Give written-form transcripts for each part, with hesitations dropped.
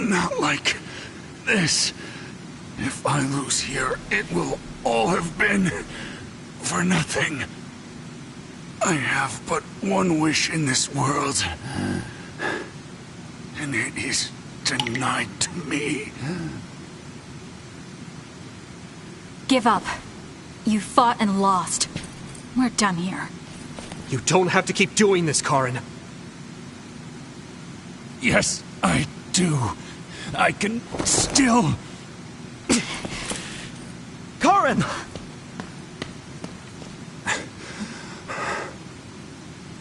Not like this. If I lose here, it will all have been for nothing. I have but one wish in this world, and it is denied to me. Give up. You fought and lost. We're done here. You don't have to keep doing this, Karin. Yes, I do. I can still... Karin!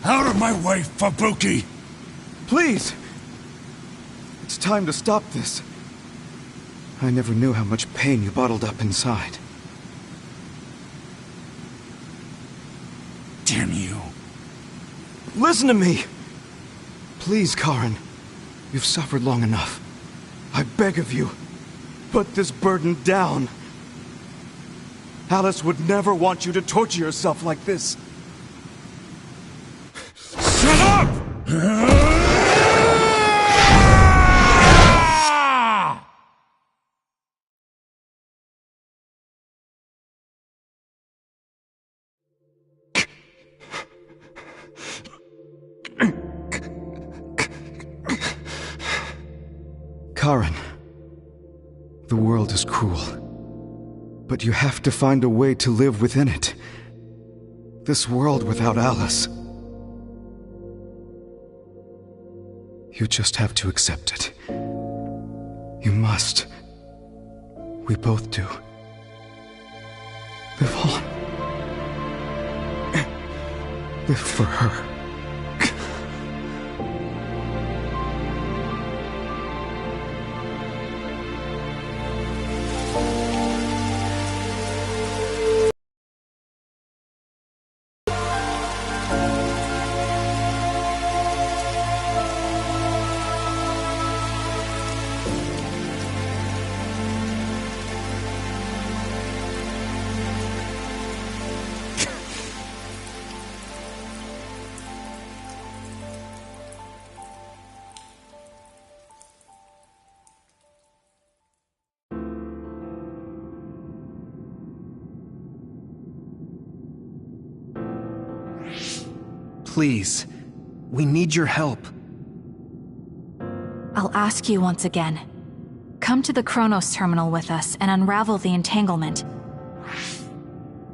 Out of my way, Fubuki! Please! It's time to stop this. I never knew how much pain you bottled up inside. Damn you. Listen to me! Please, Karin. You've suffered long enough. I beg of you, put this burden down. Alice would never want you to torture yourself like this. Shut up! Karin, the world is cruel, but you have to find a way to live within it. This world without Alice. You just have to accept it. You must. We both do. Live on. Live for her. Please, we need your help. I'll ask you once again. Come to the Kronos terminal with us and unravel the entanglement.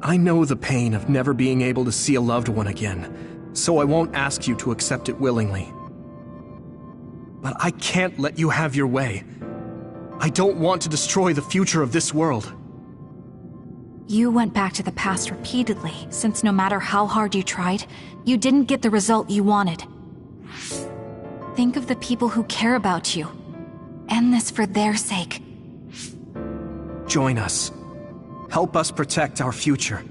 I know the pain of never being able to see a loved one again, so I won't ask you to accept it willingly. But I can't let you have your way. I don't want to destroy the future of this world. You went back to the past repeatedly, since no matter how hard you tried, you didn't get the result you wanted. Think of the people who care about you. End this for their sake. Join us. Help us protect our future.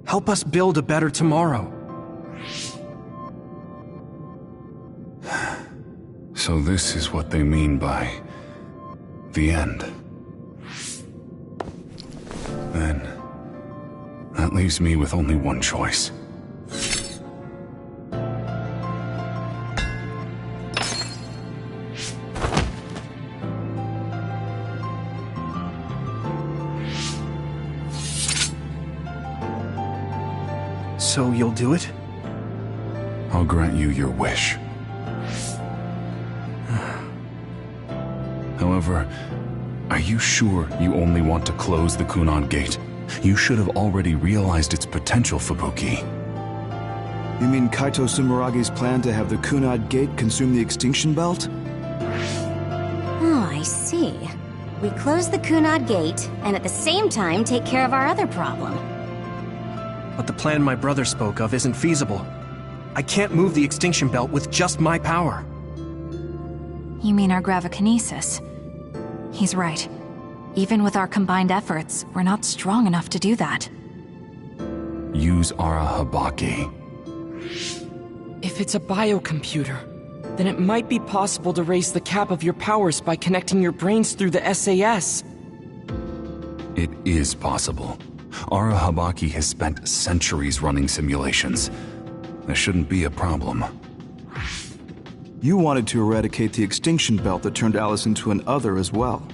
Help us build a better tomorrow. So this is what they mean by... the end. Then... that leaves me with only one choice. So you'll do it? I'll grant you your wish. However, are you sure you only want to close the Kunad Gate? You should have already realized its potential, Fubuki. You mean Kaito Sumeragi's plan to have the Kunad Gate consume the extinction belt? Oh, I see. We close the Kunad Gate, and at the same time take care of our other problem. But the plan my brother spoke of isn't feasible. I can't move the extinction belt with just my power. You mean our gravikinesis? He's right. Even with our combined efforts, we're not strong enough to do that. Use Ara Habaki. If it's a biocomputer, then it might be possible to raise the cap of your powers by connecting your brains through the SAS. It is possible. Ara Habaki has spent centuries running simulations. There shouldn't be a problem. You wanted to eradicate the extinction belt that turned Alice into an other as well.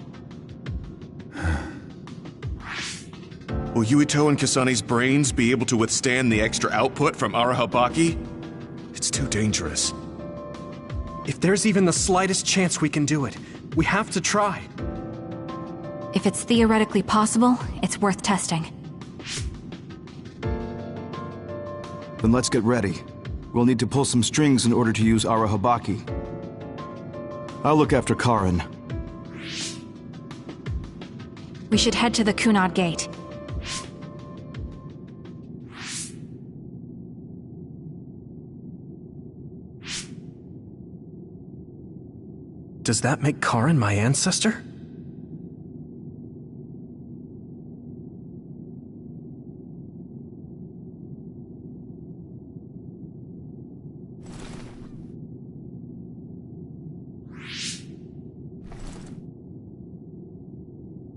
Will Yuito and Kasane's brains be able to withstand the extra output from Arahabaki? It's too dangerous. If there's even the slightest chance we can do it, we have to try. If it's theoretically possible, it's worth testing. Then let's get ready. We'll need to pull some strings in order to use Arahabaki. I'll look after Karin. We should head to the Kunad Gate. Does that make Karin my ancestor?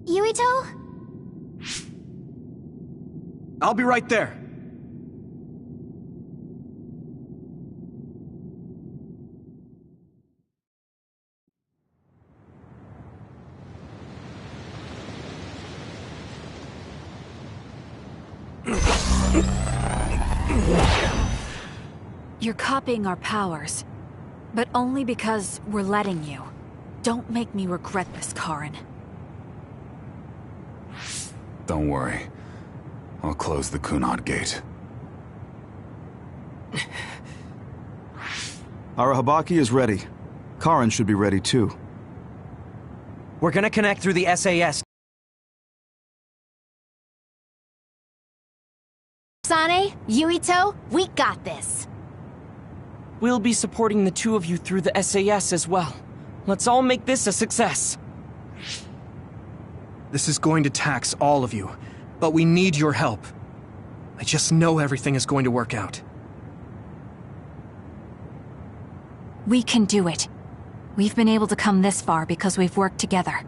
Yuito? I'll be right there. You're copying our powers, but only because we're letting you. Don't make me regret this, Karin. Don't worry. I'll close the Kunad Gate. Arahabaki is ready. Karin should be ready too. We're gonna connect through the SAS. Kasane, Yuito, we got this. We'll be supporting the two of you through the SAS as well. Let's all make this a success. This is going to tax all of you, but we need your help. I just know everything is going to work out. We can do it. We've been able to come this far because we've worked together.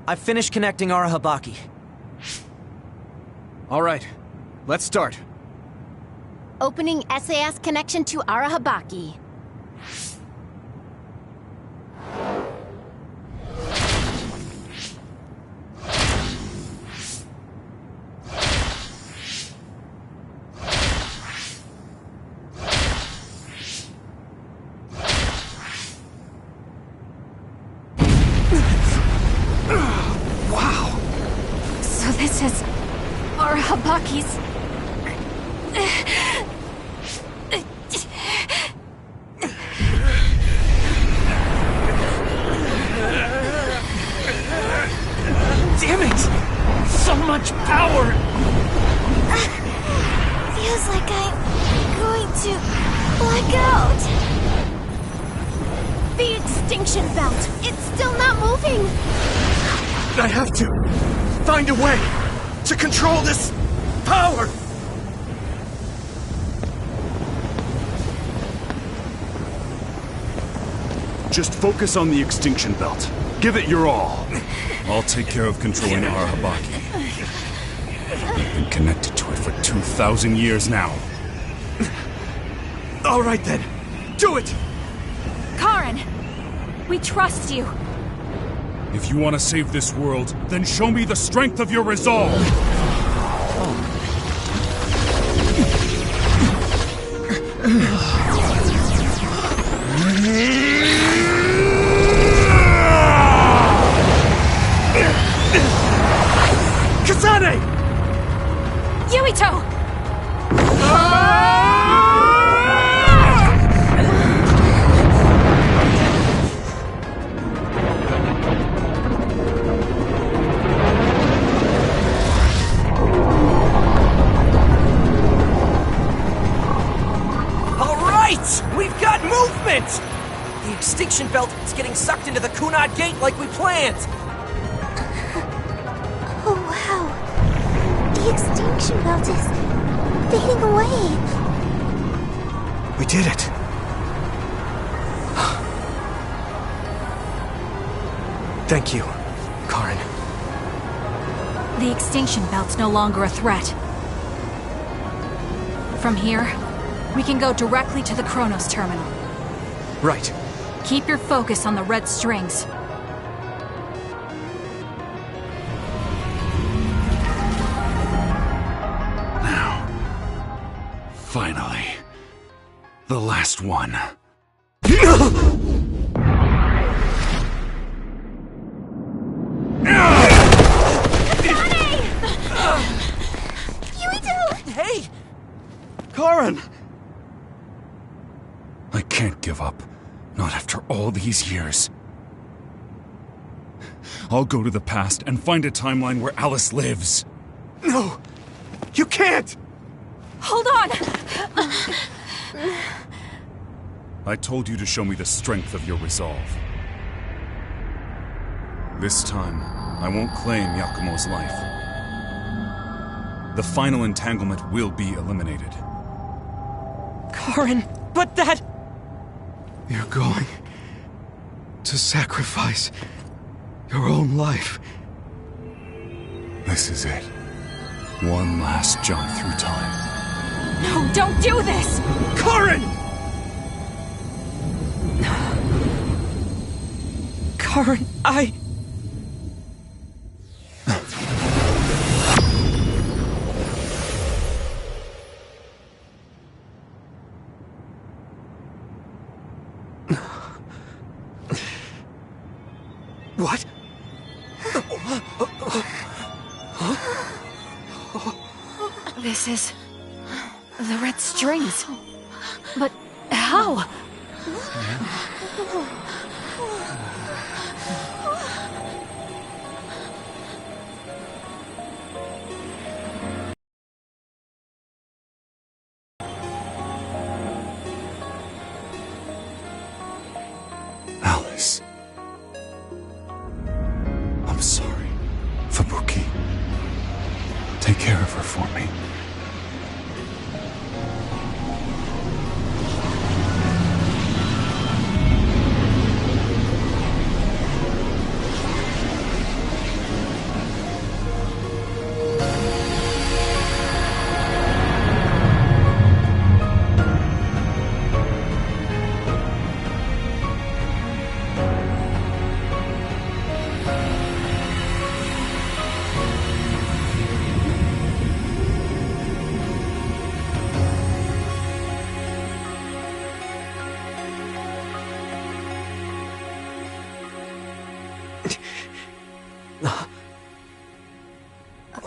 I've finished connecting Arahabaki. All right, let's start. Opening SAS connection to Arahabaki. So this is Arahabaki's... Damn it! So much power! Feels like I'm going to black out. The extinction belt, it's still not moving. I have to find a way to control this power! Just focus on the extinction belt. Give it your all. I'll take care of controlling Arahabaki. I've been connected to it for 2,000 years now. All right then, do it! Karin! We trust you. If you want to save this world, then show me the strength of your resolve! Kasane! Yuito! We've got movement! The extinction belt is getting sucked into the Kunad Gate like we planned! Oh, wow. The extinction belt is fading away. We did it. Thank you, Karin. The extinction belt's no longer a threat. From here, we can go directly to the Chronos terminal. Right. Keep your focus on the red strings. Now, finally, the last one. Hey! Karen! I can't give up. Not after all these years. I'll go to the past and find a timeline where Alice lives. No! You can't! Hold on! I told you to show me the strength of your resolve. This time, I won't claim Yakumo's life. The final entanglement will be eliminated. Karen, but that... You're going to sacrifice your own life. This is it. One last jump through time. No, don't do this! Karen! Karen, I... What? This is... the red strings. But how? Alice. I'm sorry, Fubuki. Take care of her for me.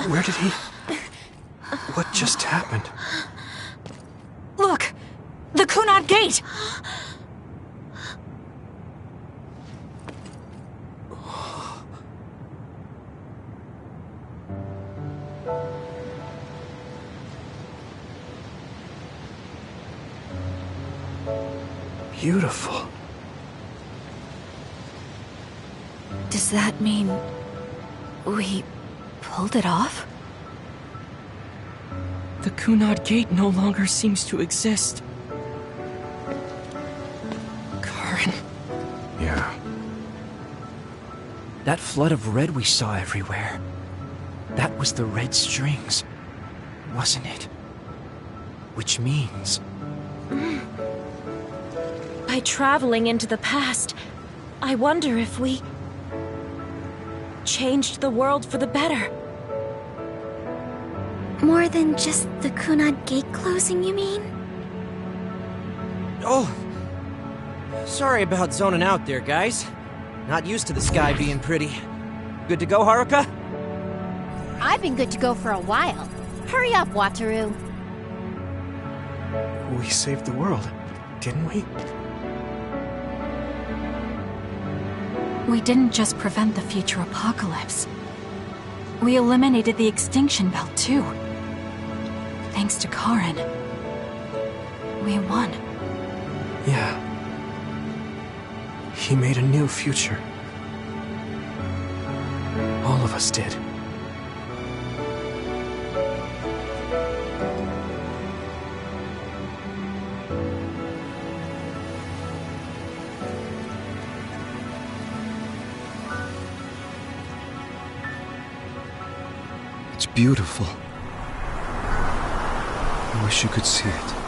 Where did he... What just happened? Look! The Kunad Gate! Beautiful. Does that mean... we... pulled it off? The Kunad Gate no longer seems to exist. Karen... Yeah. That flood of red we saw everywhere. That was the red strings, wasn't it? Which means... By traveling into the past, I wonder if we... changed the world for the better. More than just the Kunad Gate closing, you mean? Oh, sorry about zoning out there, guys. Not used to the sky being pretty. Good to go, Haruka? I've been good to go for a while. Hurry up, Wataru. We saved the world, didn't we? We didn't just prevent the future apocalypse. We eliminated the extinction belt, too. Thanks to Karen. We won. Yeah. He made a new future. All of us did. It's beautiful. I wish you could see it.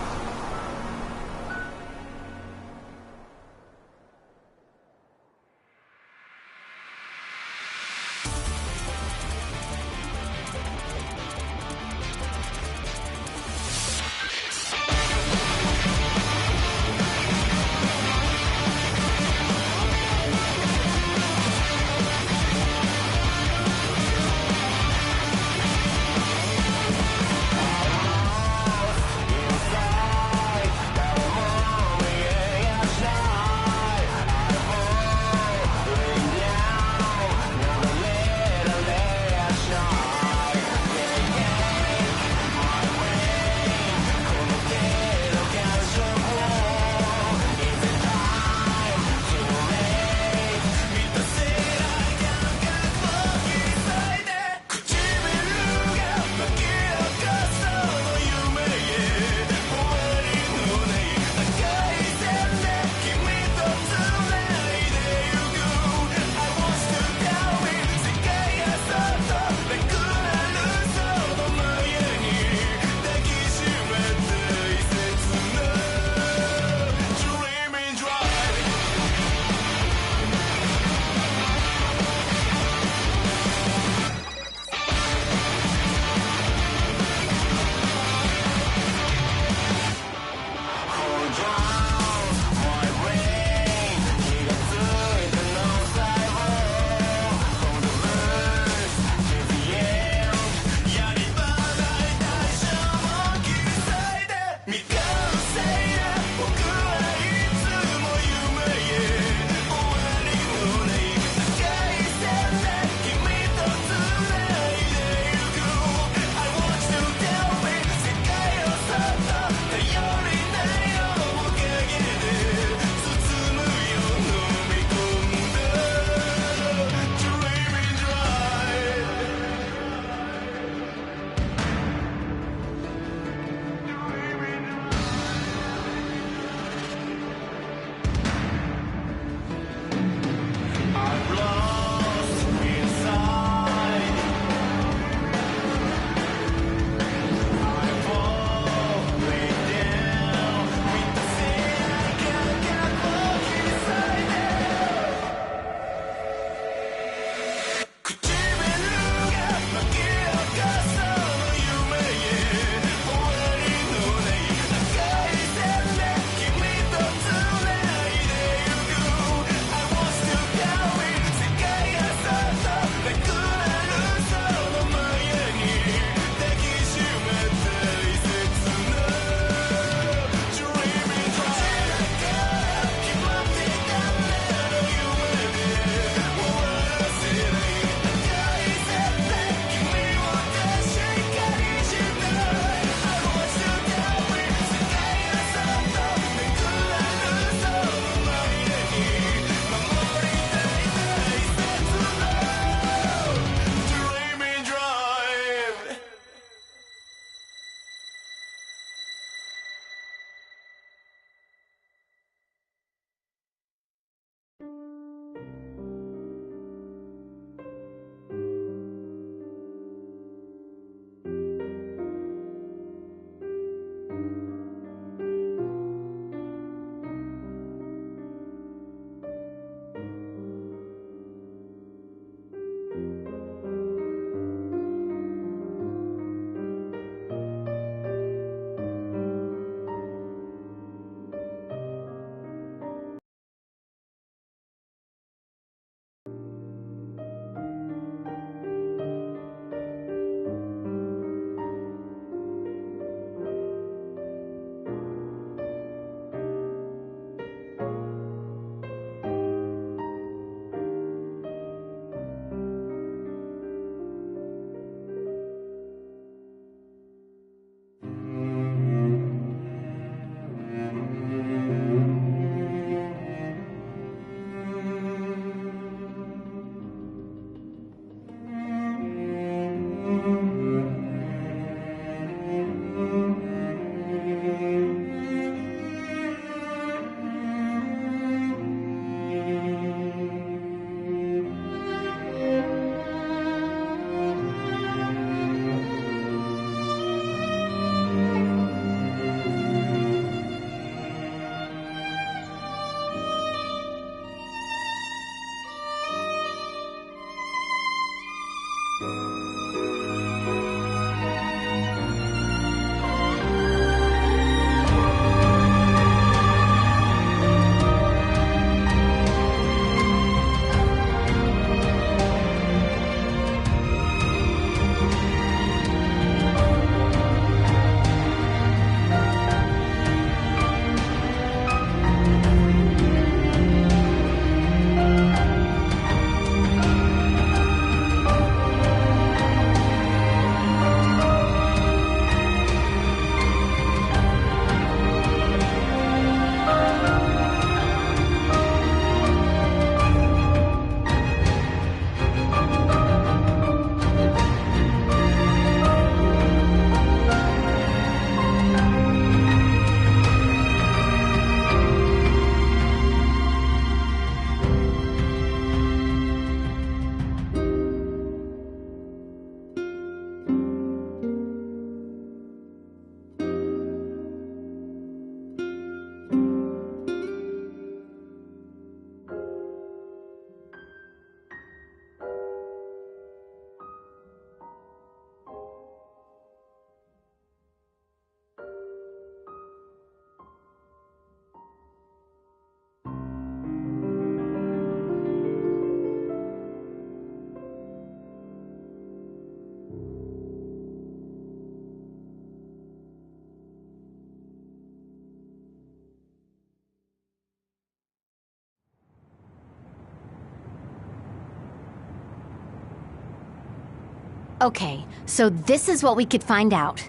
Okay, so this is what we could find out.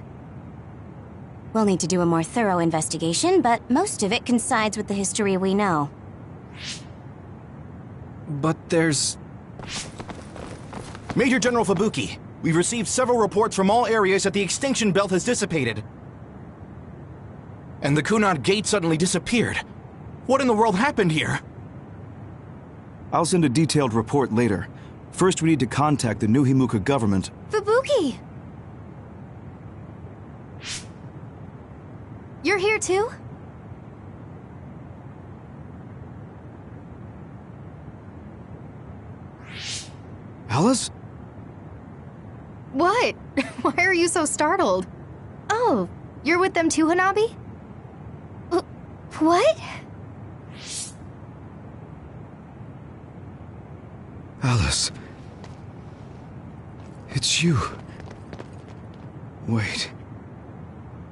We'll need to do a more thorough investigation, but most of it coincides with the history we know. But there's... Major General Fubuki, we've received several reports from all areas that the extinction belt has dissipated. And the Kunad Gate suddenly disappeared. What in the world happened here? I'll send a detailed report later. First, we need to contact the New Himuka government. Fubuki! You're here too? Alice? What? Why are you so startled? Oh, you're with them too, Hanabi? What? Alice. It's you. Wait.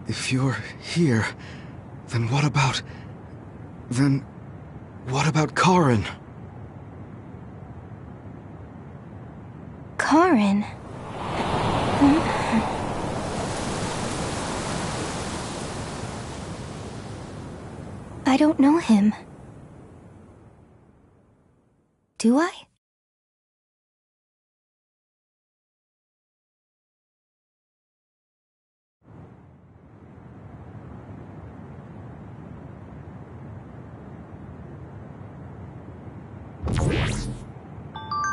If you're here, then what about... Then... what about Karin? Karin? I don't know him. Do I?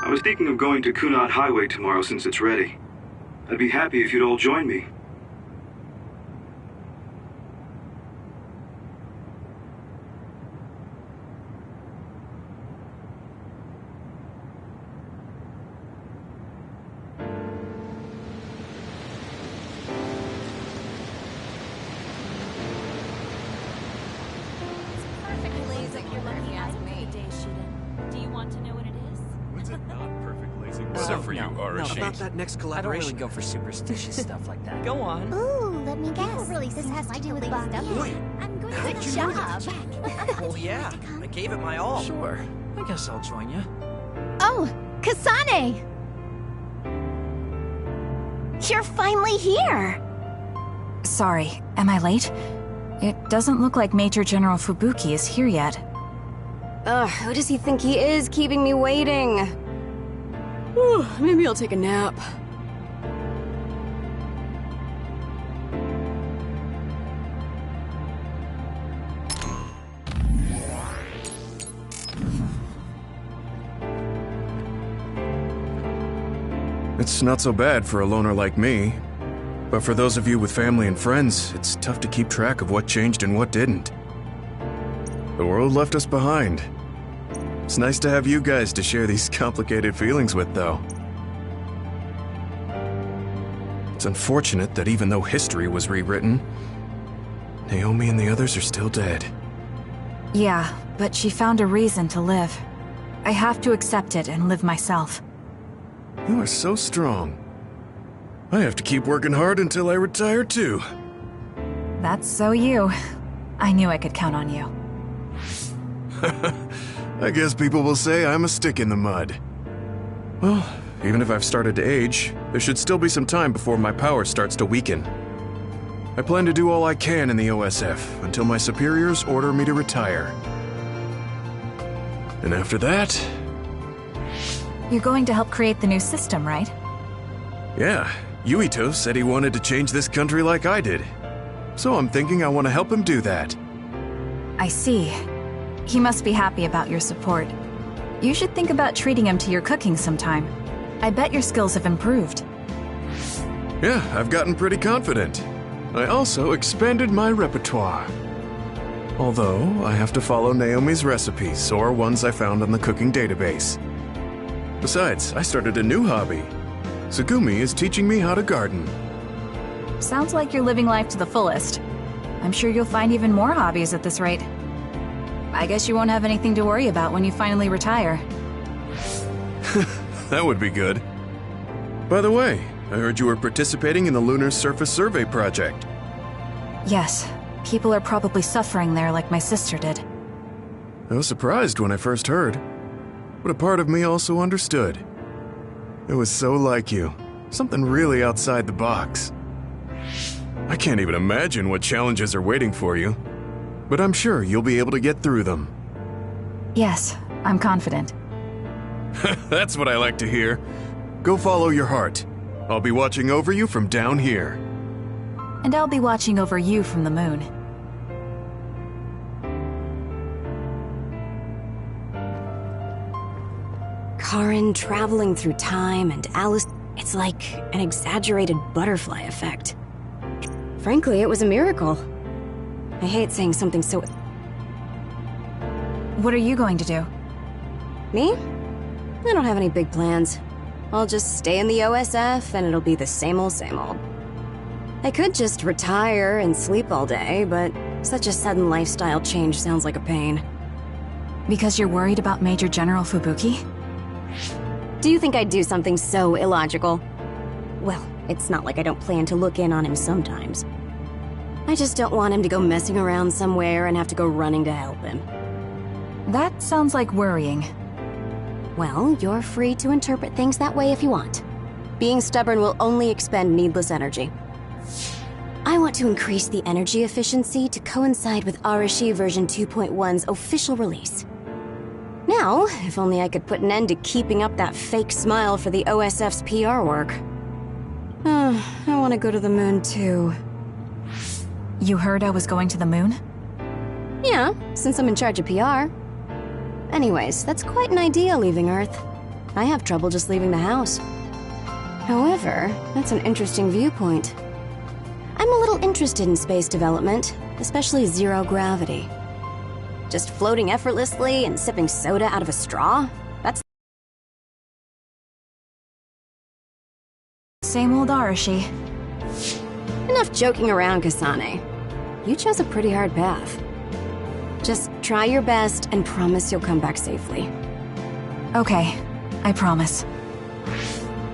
I was thinking of going to Kunad Highway tomorrow since it's ready. I'd be happy if you'd all join me. About that next collaboration. I don't really go for superstitious stuff like that. Go on. Ooh, let me guess. Really this has to do with Baki. Baki. I'm going How to did you know that? Well, yeah. I gave it my all. Sure. I guess I'll join you. Oh, Kasane! You're finally here! Sorry, am I late? It doesn't look like Major General Fubuki is here yet. Ugh, who does he think he is, keeping me waiting? Whew, maybe I'll take a nap. It's not so bad for a loner like me. But for those of you with family and friends, it's tough to keep track of what changed and what didn't. The world left us behind. It's nice to have you guys to share these complicated feelings with, though. It's unfortunate that even though history was rewritten, Naomi and the others are still dead. Yeah, but she found a reason to live. I have to accept it and live myself. You are so strong. I have to keep working hard until I retire, too. That's so you. I knew I could count on you. I guess people will say I'm a stick in the mud. Well, even if I've started to age, there should still be some time before my power starts to weaken. I plan to do all I can in the OSF until my superiors order me to retire. And after that... You're going to help create the new system, right? Yeah, Yuito said he wanted to change this country like I did. So I'm thinking I want to help him do that. I see. He must be happy about your support. You should think about treating him to your cooking sometime. I bet your skills have improved. Yeah, I've gotten pretty confident. I also expanded my repertoire. Although, I have to follow Naomi's recipes or ones I found on the cooking database. Besides, I started a new hobby. Tsugumi is teaching me how to garden. Sounds like you're living life to the fullest. I'm sure you'll find even more hobbies at this rate. I guess you won't have anything to worry about when you finally retire. That would be good. By the way, I heard you were participating in the Lunar Surface Survey project. Yes, people are probably suffering there like my sister did. I was surprised when I first heard, but a part of me also understood. It was so like you. Something really outside the box. I can't even imagine what challenges are waiting for you, but I'm sure you'll be able to get through them. Yes, I'm confident. That's what I like to hear. Go follow your heart. I'll be watching over you from down here. And I'll be watching over you from the moon. Karen traveling through time and Alice... It's like an exaggerated butterfly effect. Frankly, it was a miracle. I hate saying something so... What are you going to do? Me? I don't have any big plans. I'll just stay in the OSF and it'll be the same old, same old. I could just retire and sleep all day, but such a sudden lifestyle change sounds like a pain. Because you're worried about Major General Fubuki? Do you think I'd do something so illogical? Well, it's not like I don't plan to look in on him sometimes. I just don't want him to go messing around somewhere and have to go running to help him. That sounds like worrying. Well, you're free to interpret things that way if you want. Being stubborn will only expend needless energy. I want to increase the energy efficiency to coincide with Arashi version 2.1's official release. Now, if only I could put an end to keeping up that fake smile for the OSF's PR work. I want to go to the moon too. You heard I was going to the moon? Yeah, since I'm in charge of PR. Anyways, that's quite an idea, leaving Earth. I have trouble just leaving the house. However, that's an interesting viewpoint. I'm a little interested in space development, especially zero gravity. Just floating effortlessly and sipping soda out of a straw? That's... Same old Arashi. Enough joking around, Kasane. You chose a pretty hard path. Just try your best and promise you'll come back safely. Okay, I promise.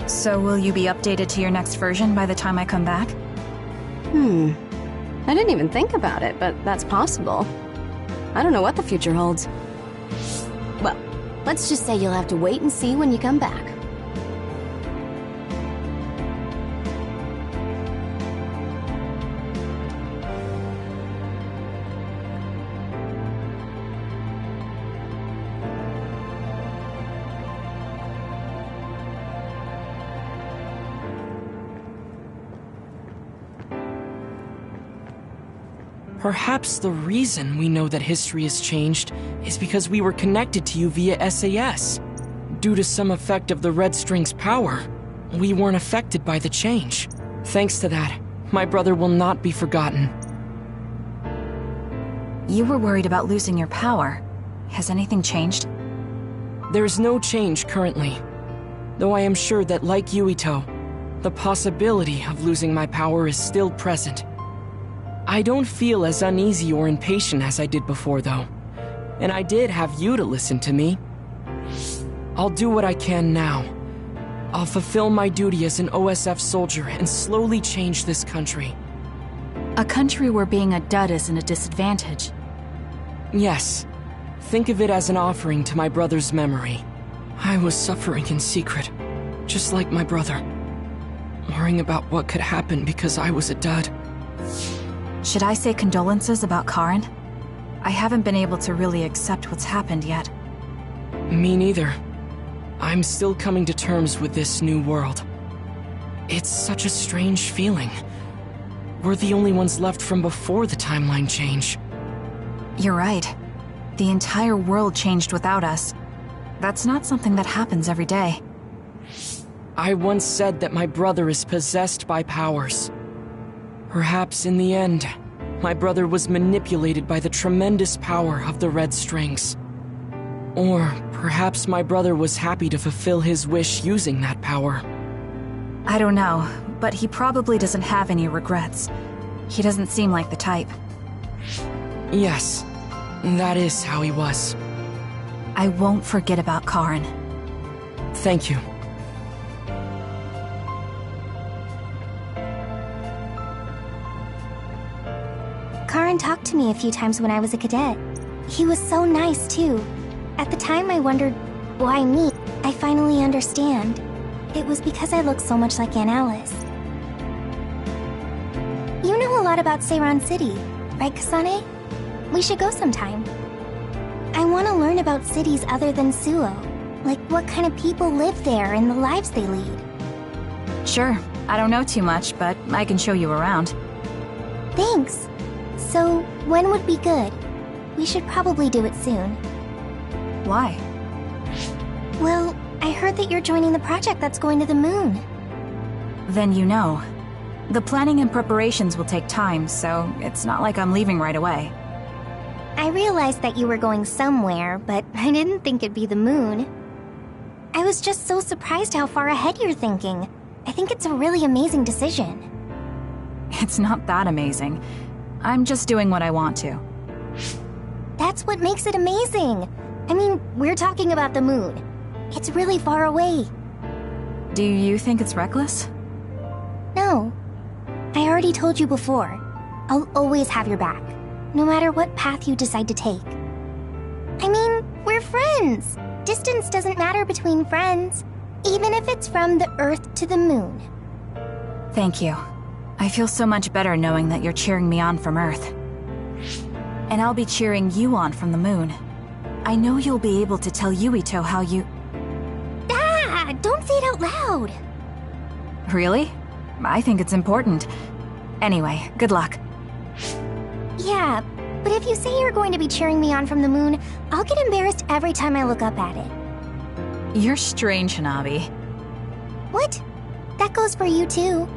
So will you be updated to your next version by the time I come back? I didn't even think about it, but that's possible. I don't know what the future holds. Well, let's just say you'll have to wait and see when you come back. Perhaps the reason we know that history has changed is because we were connected to you via SAS. Due to some effect of the Red String's power, we weren't affected by the change. Thanks to that, my brother will not be forgotten. You were worried about losing your power. Has anything changed? There is no change currently, though I am sure that, like Yuito, the possibility of losing my power is still present. I don't feel as uneasy or impatient as I did before, though. And I did have you to listen to me. I'll do what I can now. I'll fulfill my duty as an OSF soldier and slowly change this country. A country where being a dud isn't a disadvantage. Yes. Think of it as an offering to my brother's memory. I was suffering in secret, just like my brother. Worrying about what could happen because I was a dud. Should I say condolences about Karen? I haven't been able to really accept what's happened yet. Me neither. I'm still coming to terms with this new world. It's such a strange feeling. We're the only ones left from before the timeline change. You're right. The entire world changed without us. That's not something that happens every day. I once said that my brother is possessed by powers. Perhaps in the end, my brother was manipulated by the tremendous power of the Red Strings. Or perhaps my brother was happy to fulfill his wish using that power. I don't know, but he probably doesn't have any regrets. He doesn't seem like the type. Yes, that is how he was. I won't forget about Karen. Thank you. Karen talked to me a few times when I was a cadet. He was so nice, too. At the time, I wondered, why me? I finally understand. it was because I look so much like Aunt Alice. You know a lot about Seiran City, right, Kasane? We should go sometime. I want to learn about cities other than Suo. Like what kind of people live there and the lives they lead. Sure. I don't know too much, but I can show you around. Thanks. So, when would be good? We should probably do it soon. Why? Well, I heard that you're joining the project that's going to the moon. Then you know. The planning and preparations will take time, so it's not like I'm leaving right away. I realized that you were going somewhere, but I didn't think it'd be the moon. I was just so surprised how far ahead you're thinking. I think it's a really amazing decision. It's not that amazing. I'm just doing what I want to. That's what makes it amazing. I mean, we're talking about the moon. It's really far away. Do you think it's reckless? No. I already told you before. I'll always have your back, no matter what path you decide to take. I mean, we're friends. Distance doesn't matter between friends, even if it's from the Earth to the moon. Thank you. I feel so much better knowing that you're cheering me on from Earth. And I'll be cheering you on from the moon. I know you'll be able to tell Yuito how you... Ah! Don't say it out loud! Really? I think it's important. Anyway, good luck. Yeah, but if you say you're going to be cheering me on from the moon, I'll get embarrassed every time I look up at it. You're strange, Hanabi. What? That goes for you too.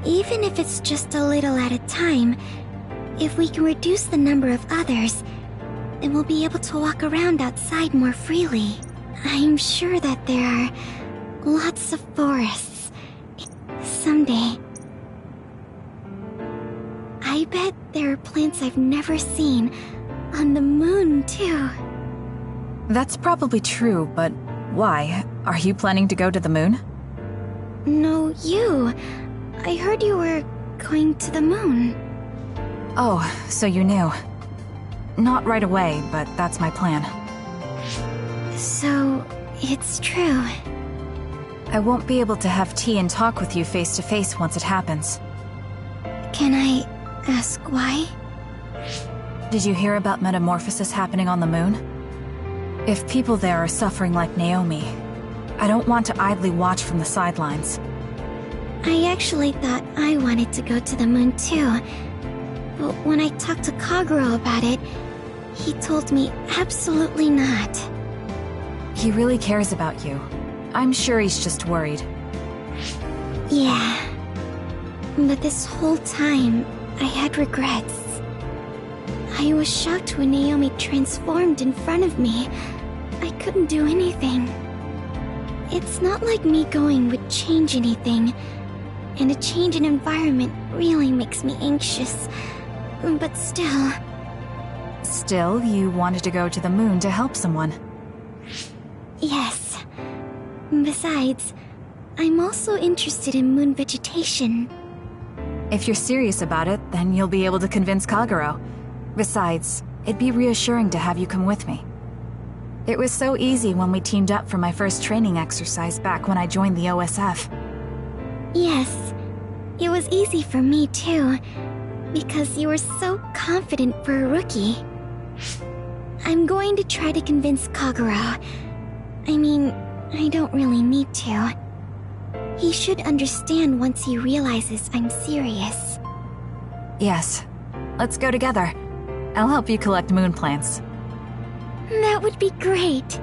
Even if it's just a little at a time, if we can reduce the number of others, then we'll be able to walk around outside more freely. I'm sure that there are lots of forests. Someday. I bet there are plants I've never seen on the moon, too. That's probably true, but why? Are you planning to go to the moon? No, you. I heard you were going to the moon. Oh, so you knew. Not right away, but that's my plan. So, it's true. I won't be able to have tea and talk with you face to face once it happens. Can I ask why? Did you hear about metamorphosis happening on the moon? If people there are suffering like Naomi, I don't want to idly watch from the sidelines. I actually thought I wanted to go to the moon too. But when I talked to Kaguro about it, he told me absolutely not. He really cares about you. I'm sure he's just worried. Yeah. But this whole time, I had regrets. I was shocked when Naomi transformed in front of me. I couldn't do anything. It's not like me going would change anything, and a change in environment really makes me anxious. But still... Still, you wanted to go to the moon to help someone. Yes. Besides, I'm also interested in moon vegetation. If you're serious about it, then you'll be able to convince Kaguro. Besides, it'd be reassuring to have you come with me. It was so easy when we teamed up for my first training exercise back when I joined the OSF. Yes, it was easy for me too, because you were so confident for a rookie. I'm going to try to convince Kaguro. I mean, I don't really need to. He should understand once he realizes I'm serious. Yes. Let's go together. I'll help you collect moon plants. That would be great.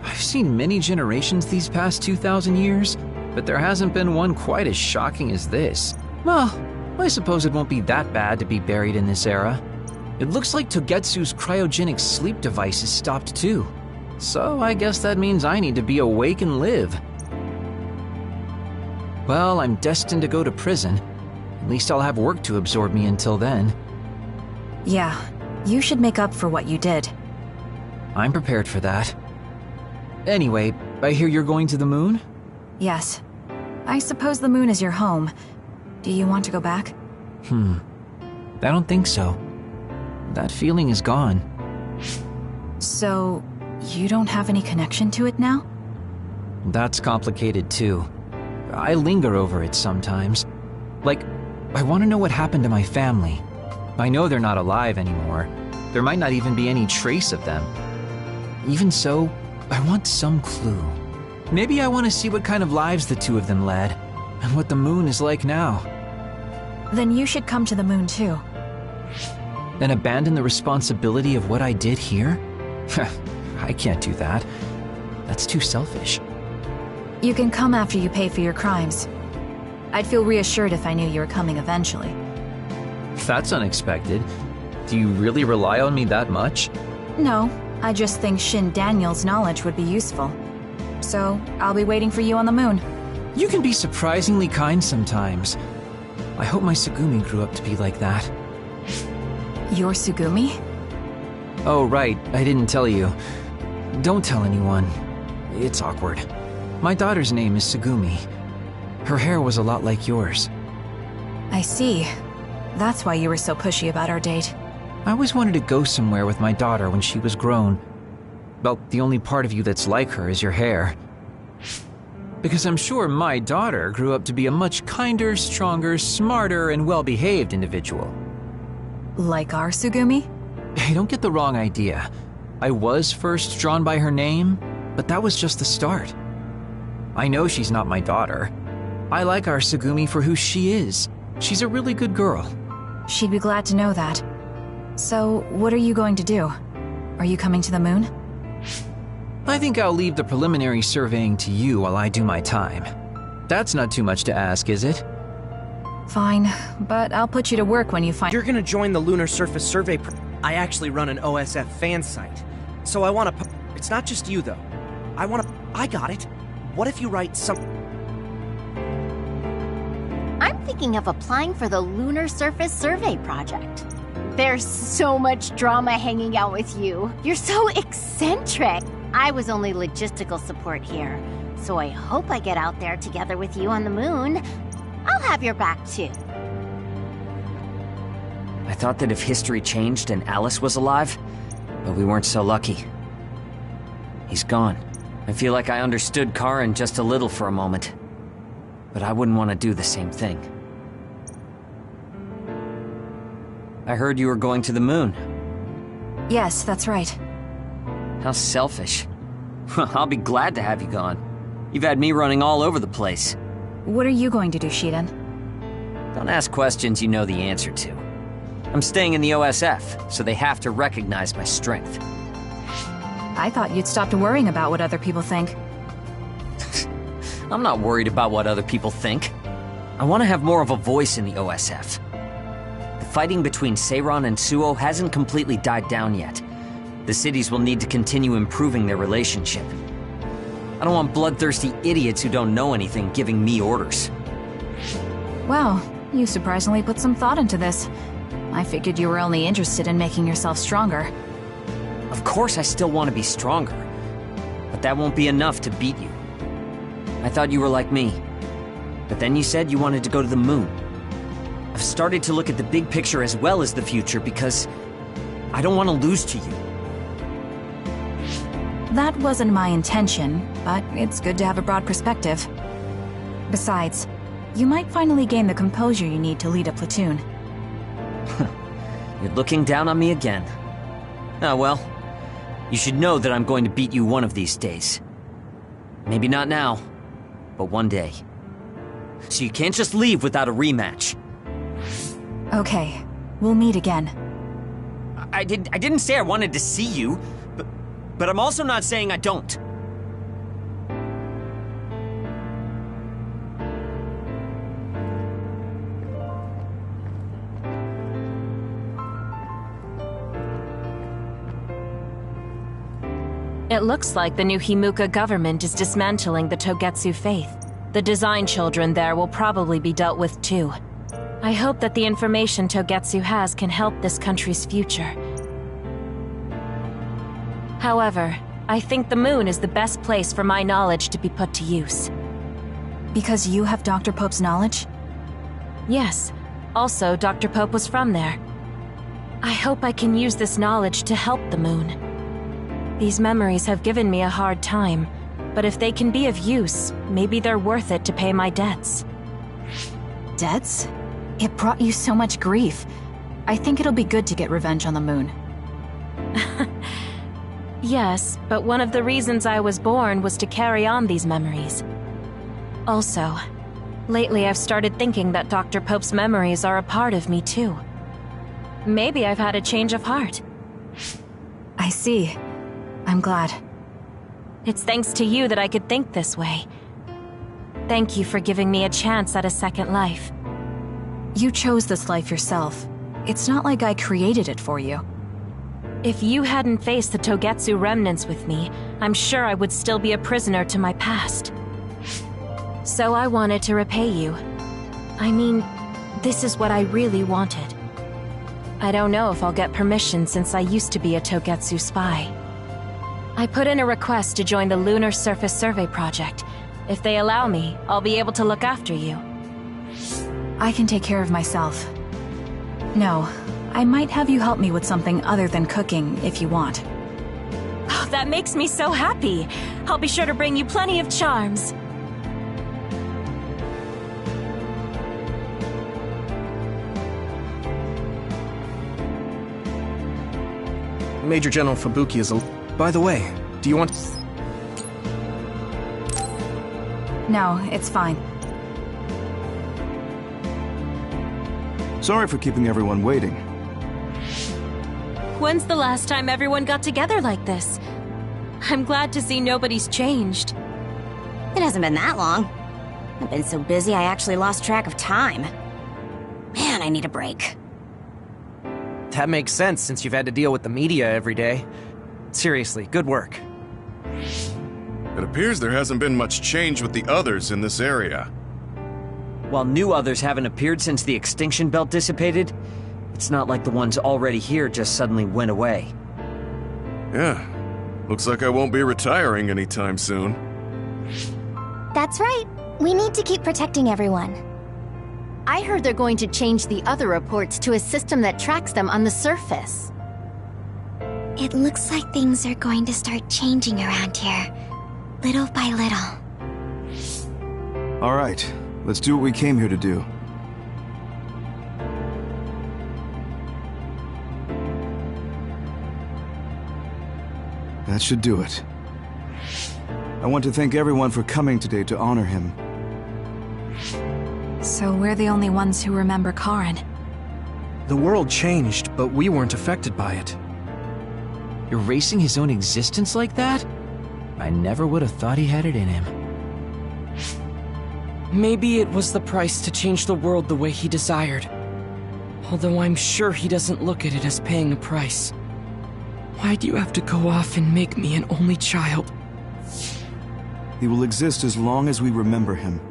I've seen many generations these past 2,000 years, but there hasn't been one quite as shocking as this. Well, I suppose it won't be that bad to be buried in this era. It looks like Togetsu's cryogenic sleep device is stopped too. So I guess that means I need to be awake and live. Well, I'm destined to go to prison. At least I'll have work to absorb me until then. Yeah, you should make up for what you did. I'm prepared for that. Anyway, I hear you're going to the moon? Yes. I suppose the moon is your home. Do you want to go back? I don't think so. That feeling is gone. So, you don't have any connection to it now? That's complicated too. I linger over it sometimes. Like, I want to know what happened to my family. I know they're not alive anymore. There might not even be any trace of them. Even so, I want some clue. Maybe I want to see what kind of lives the two of them led, and what the moon is like now. Then you should come to the moon too. And abandon the responsibility of what I did here? I can't do that. That's too selfish. You can come after you pay for your crimes. I'd feel reassured if I knew you were coming eventually. That's unexpected. Do you really rely on me that much? No, I just think Shin Daniel's knowledge would be useful. So, I'll be waiting for you on the moon. You can be surprisingly kind sometimes. I hope my Tsugumi grew up to be like that. Your Tsugumi? Oh, right, I didn't tell you. Don't tell anyone. It's awkward. My daughter's name is Tsugumi. Her hair was a lot like yours. I see. That's why you were so pushy about our date. I always wanted to go somewhere with my daughter when she was grown. Well, the only part of you that's like her is your hair. Because I'm sure my daughter grew up to be a much kinder, stronger, smarter, and well-behaved individual. Like our Tsugumi? Hey, don't get the wrong idea. I was first drawn by her name, but that was just the start. I know she's not my daughter. I like our Tsugumi for who she is. She's a really good girl. She'd be glad to know that. So, what are you going to do? Are you coming to the moon? I think I'll leave the preliminary surveying to you while I do my time. That's not too much to ask, is it? Fine, but I'll put you to work when you find— You're gonna join the Lunar Surface Survey I actually run an OSF fan site. So I wanna It's not just you, though. I got it. What if you write some— I'm thinking of applying for the Lunar Surface Survey project. There's so much drama hanging out with you. You're so eccentric. I was only logistical support here, so I hope I get out there together with you on the moon. I'll have your back too. I thought that if history changed and Alice was alive, but we weren't so lucky. He's gone. I feel like I understood Karin just a little for a moment, but I wouldn't want to do the same thing. I heard you were going to the moon. Yes, that's right. How selfish. I'll be glad to have you gone. You've had me running all over the place. What are you going to do, Shiden? Don't ask questions you know the answer to. I'm staying in the OSF, so they have to recognize my strength. I thought you'd stopped worrying about what other people think. I'm not worried about what other people think. I want to have more of a voice in the OSF. The fighting between Seiran and Suo hasn't completely died down yet. The cities will need to continue improving their relationship. I don't want bloodthirsty idiots who don't know anything giving me orders. Well, you surprisingly put some thought into this. I figured you were only interested in making yourself stronger. Of course I still want to be stronger, but that won't be enough to beat you. I thought you were like me, but then you said you wanted to go to the moon. I've started to look at the big picture as well as the future because I don't want to lose to you. That wasn't my intention, but it's good to have a broad perspective. Besides, you might finally gain the composure you need to lead a platoon. You're looking down on me again. Ah, well, you should know that I'm going to beat you one of these days. Maybe not now, but one day. So you can't just leave without a rematch. Okay, we'll meet again. I didn't say I wanted to see you, but I'm also not saying I don't. It looks like the new Himuka government is dismantling the Togetsu faith. The design children there will probably be dealt with too. I hope that the information Togetsu has can help this country's future. However, I think the moon is the best place for my knowledge to be put to use. Because you have Dr. Pope's knowledge? Yes. Also, Dr. Pope was from there. I hope I can use this knowledge to help the moon. These memories have given me a hard time, but if they can be of use, maybe they're worth it to pay my debts. Debts? It brought you so much grief. I think it'll be good to get revenge on the moon. Yes, but one of the reasons I was born was to carry on these memories. Also, lately I've started thinking that Dr. Pope's memories are a part of me too. Maybe I've had a change of heart. I see. I'm glad. It's thanks to you that I could think this way. Thank you for giving me a chance at a second life. You chose this life yourself. It's not like I created it for you. If you hadn't faced the Togetsu remnants with me, I'm sure I would still be a prisoner to my past. So I wanted to repay you. I mean, this is what I really wanted. I don't know if I'll get permission since I used to be a Togetsu spy. I put in a request to join the Lunar Surface Survey Project. If they allow me, I'll be able to look after you. I can take care of myself. No, I might have you help me with something other than cooking if you want. Oh, that makes me so happy. I'll be sure to bring you plenty of charms. Major General Fubuki is a... By the way, do you want... No, it's fine. Sorry for keeping everyone waiting. When's the last time everyone got together like this? I'm glad to see nobody's changed. It hasn't been that long. I've been so busy I actually lost track of time. Man, I need a break. That makes sense since you've had to deal with the media every day. Seriously, good work. It appears there hasn't been much change with the others in this area. While new others haven't appeared since the extinction belt dissipated, it's not like the ones already here just suddenly went away. Yeah, looks like I won't be retiring anytime soon. That's right. We need to keep protecting everyone. I heard they're going to change the other reports to a system that tracks them on the surface. It looks like things are going to start changing around here, little by little. All right, let's do what we came here to do. That should do it. I want to thank everyone for coming today to honor him. So we're the only ones who remember Karin. The world changed, but we weren't affected by it. Erasing his own existence like that? I never would have thought he had it in him. Maybe it was the price to change the world the way he desired. Although I'm sure he doesn't look at it as paying a price. Why do you have to go off and make me an only child? He will exist as long as we remember him.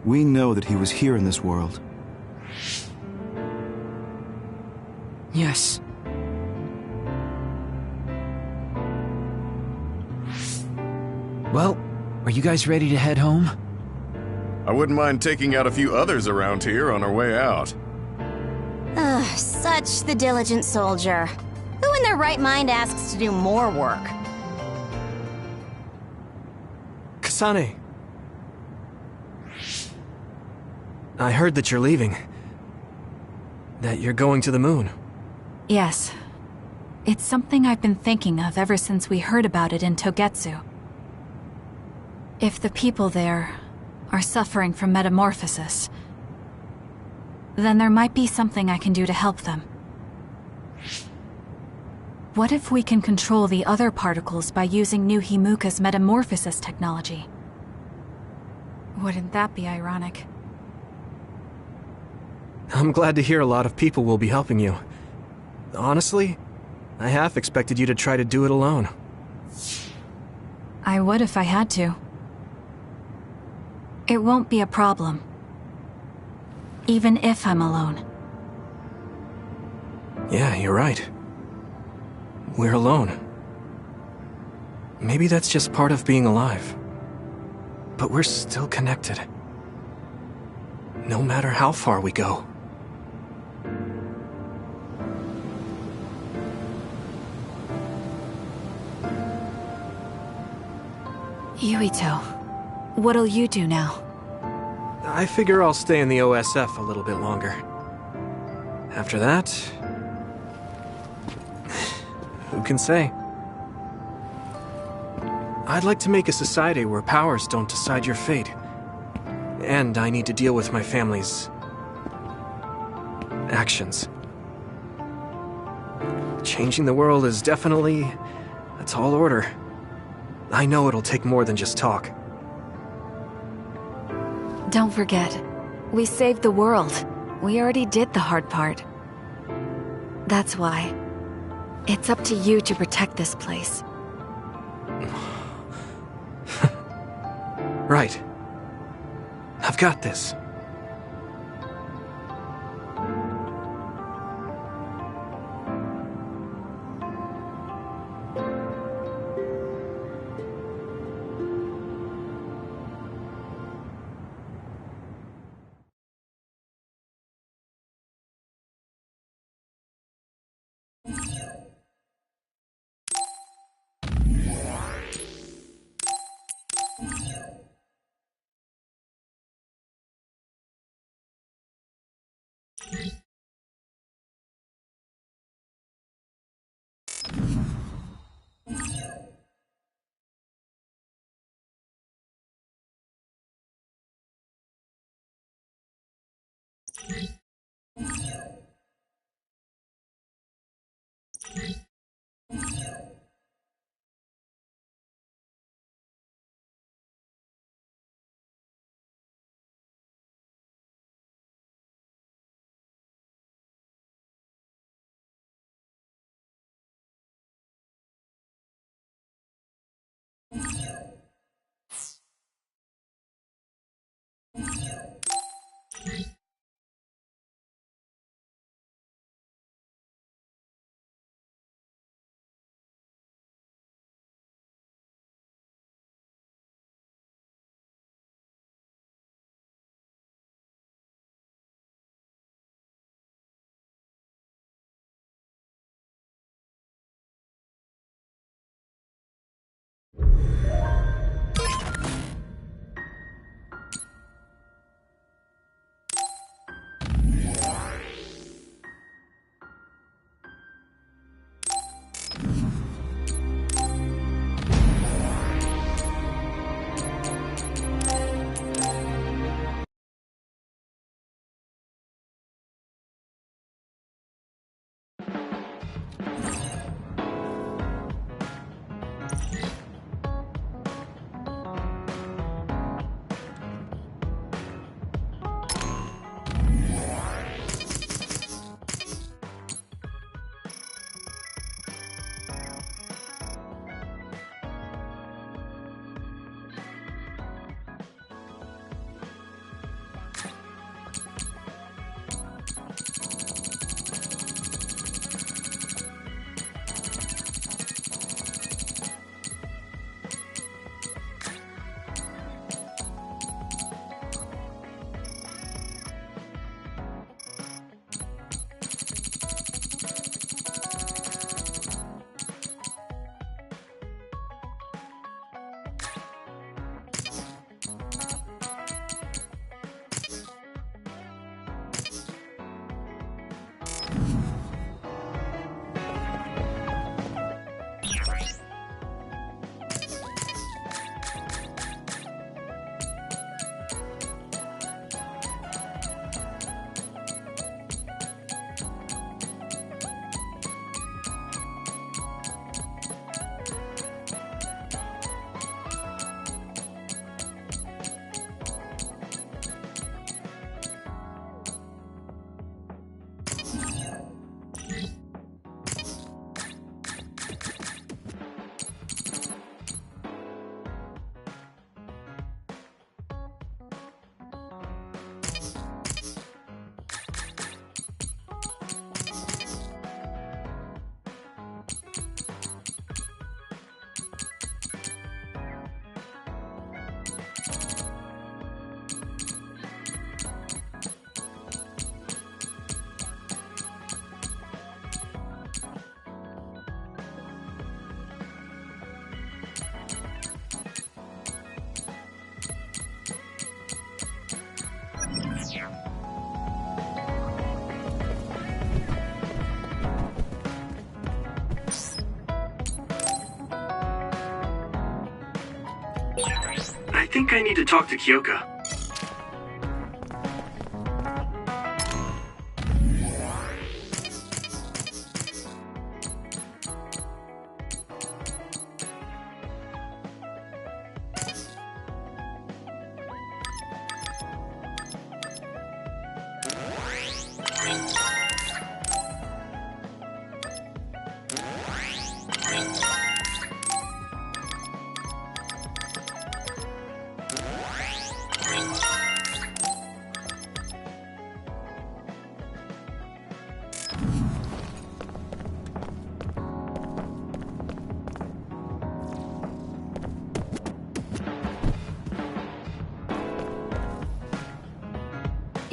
We know that he was here in this world. Yes. Well, are you guys ready to head home? I wouldn't mind taking out a few others around here on our way out. Ugh, such the diligent soldier. Who in their right mind asks to do more work? Kasane. I heard that you're leaving. That you're going to the moon. Yes. It's something I've been thinking of ever since we heard about it in Togetsu. If the people there are suffering from metamorphosis, then there might be something I can do to help them. What if we can control the other particles by using New Himuka's metamorphosis technology? Wouldn't that be ironic? I'm glad to hear a lot of people will be helping you. Honestly, I half expected you to try to do it alone. I would if I had to. It won't be a problem. Even if I'm alone. Yeah, you're right. We're alone. Maybe that's just part of being alive. But we're still connected. No matter how far we go. Yuito, what'll you do now? I figure I'll stay in the OSF a little bit longer. After that... who can say? I'd like to make a society where powers don't decide your fate. And I need to deal with my family's... actions. Changing the world is definitely a tall order. I know it'll take more than just talk. Don't forget, we saved the world. We already did the hard part. That's why. It's up to you to protect this place. Right. I've got this. think I need to talk to Kyoka.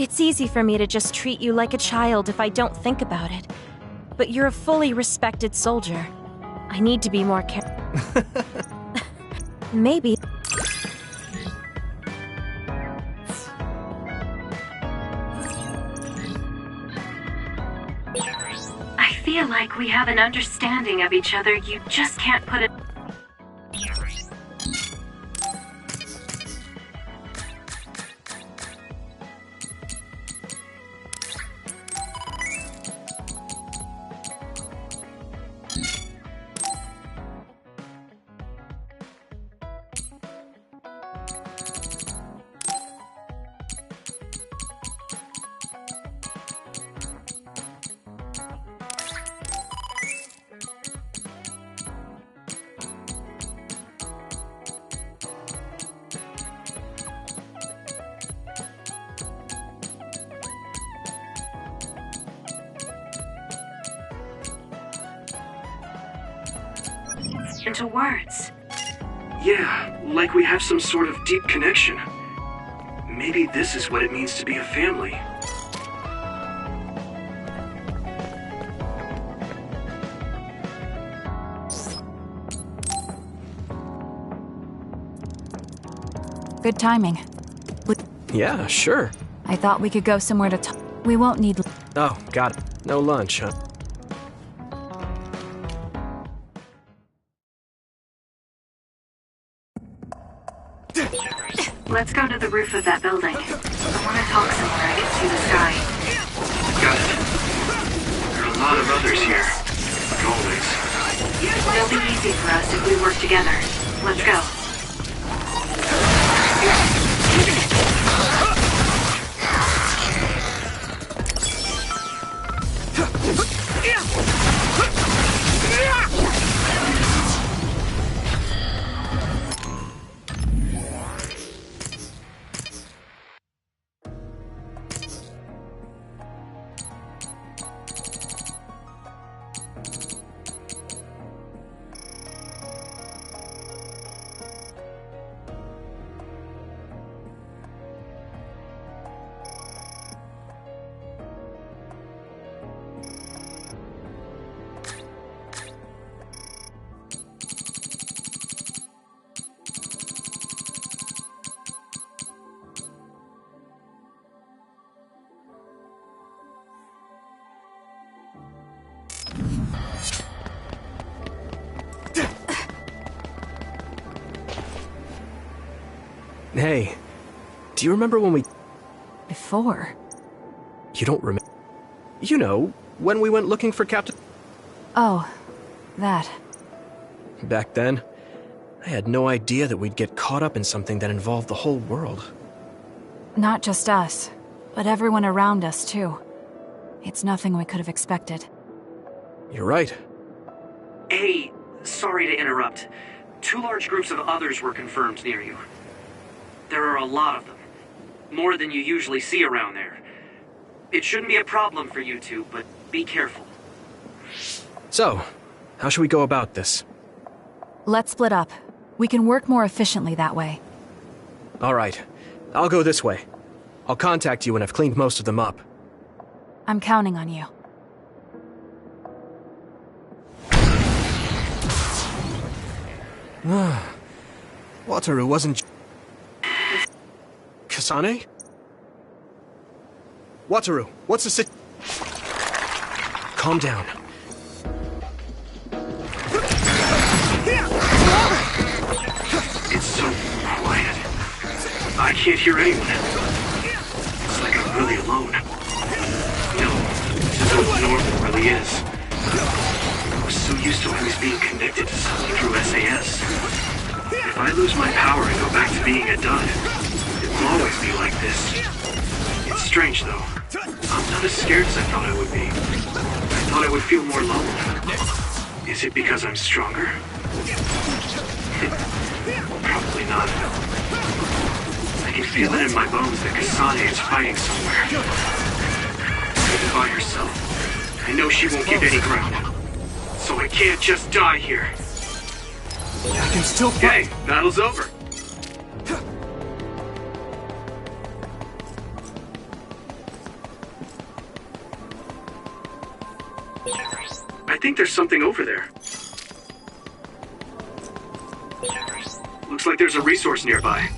It's easy for me to just treat you like a child if I don't think about it. But you're a fully respected soldier. I need to be more careful. Maybe. I feel like we have an understanding of each other. You just can't put it. Into words. Yeah, like we have some sort of deep connection. Maybe this is what it means to be a family. Good timing. Yeah, sure. I thought we could go somewhere to talk. We won't need. Oh, got it. No lunch, huh? Let's go to the roof of that building. I want to talk somewhere I can see the sky. Got it. There are a lot of others here, like always. It'll be easy for us if we work together. Let's go. Hey, do you remember when we... Before? You don't remember? You know, when we went looking for Captain... Oh, that. Back then, I had no idea that we'd get caught up in something that involved the whole world. Not just us, but everyone around us, too. It's nothing we could have expected. You're right. Hey, sorry to interrupt. 2 large groups of others were confirmed near you. There are a lot of them. More than you usually see around there. It shouldn't be a problem for you two, but be careful. So, how should we go about this? Let's split up. We can work more efficiently that way. All right. I'll go this way. I'll contact you when I've cleaned most of them up. I'm counting on you. Wataru wasn't... Kasane? Wataru, what's the Calm down. It's so quiet. I can't hear anyone. It's like I'm really alone. No, this isn't what normal really is. I was so used to always being connected to someone through SAS. If I lose my power and go back to being a dud, it will always be like this. It's strange, though. I'm not as scared as I thought I would be. I thought I would feel more lonely. Is it because I'm stronger? Probably not. I can feel it in my bones that Kasane is fighting somewhere. Even by herself, I know she won't give any ground. So I can't just die here. I can still fight. Okay, battle's over. I think there's something over there. Looks like there's a resource nearby.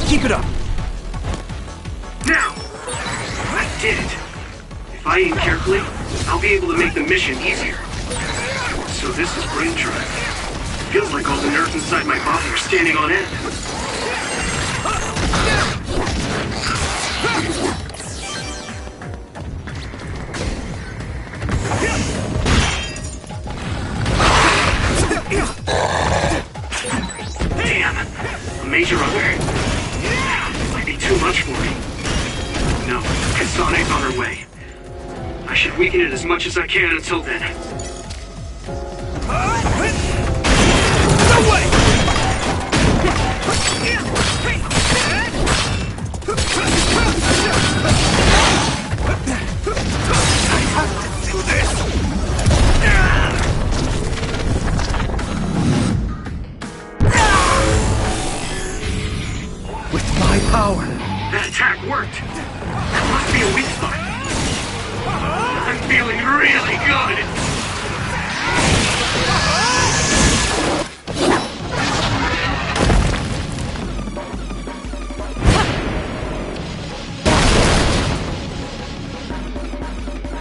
Keep it up! Now! I did it! If I aim carefully, I'll be able to make the mission easier. So this is brain drive. Feels like all the nerves inside my body are standing on end. Damn! A major alert. Might be too much for me. No, Kasane's on her way. I should weaken it as much as I can until then. No way! I have to do this! With my power. That attack worked. That must be a weak spot. I'm feeling really good.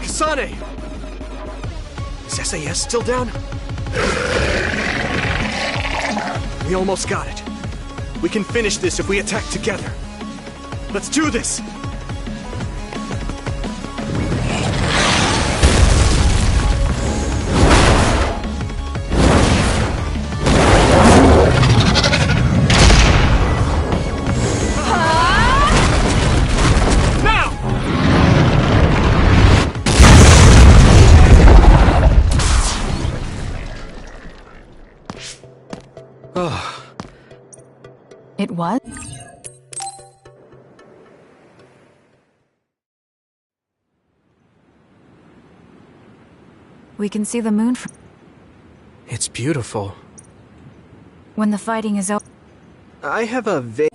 Kasane! Is SAS still down? We almost got it. We can finish this if we attack together. Let's do this! It was? We can see the moon from... It's beautiful. When the fighting is over... I have a vague...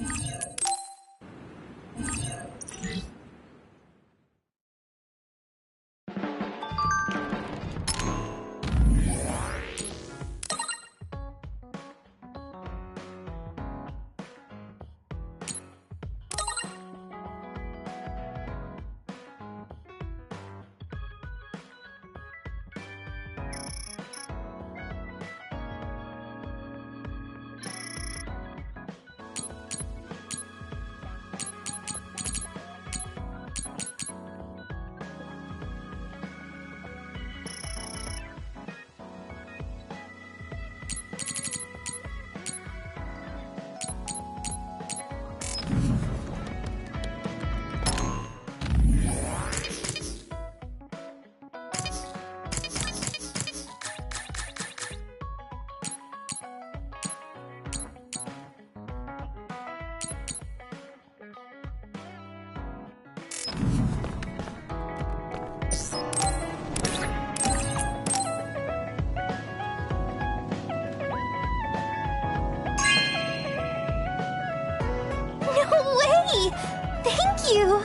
Thank you!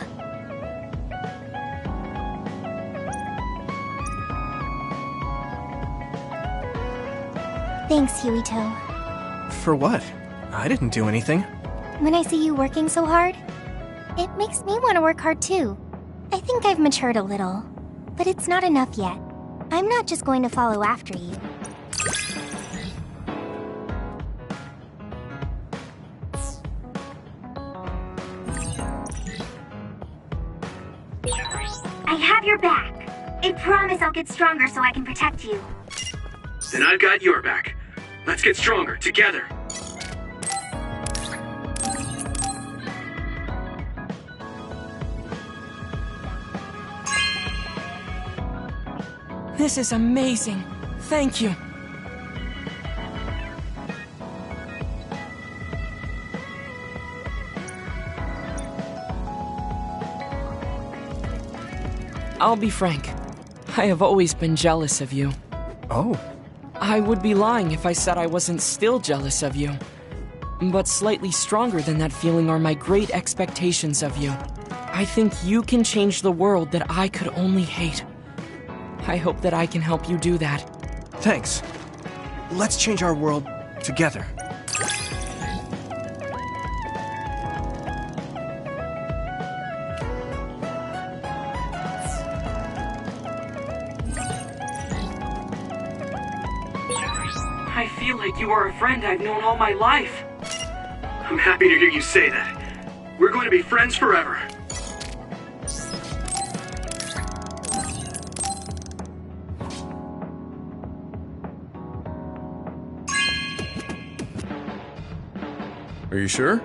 Thanks, Yuito. For what? I didn't do anything. When I see you working so hard, it makes me want to work hard too. I think I've matured a little, but it's not enough yet. I'm not just going to follow after you. I have your back. I promise I'll get stronger so I can protect you. Then I've got your back. Let's get stronger, together. This is amazing. Thank you. I'll be frank. I have always been jealous of you. Oh. I would be lying if I said I wasn't still jealous of you. But slightly stronger than that feeling are my great expectations of you. I think you can change the world that I could only hate. I hope that I can help you do that. Thanks. Let's change our world together. I feel like you are a friend I've known all my life. I'm happy to hear you say that. We're going to be friends forever. Are you sure?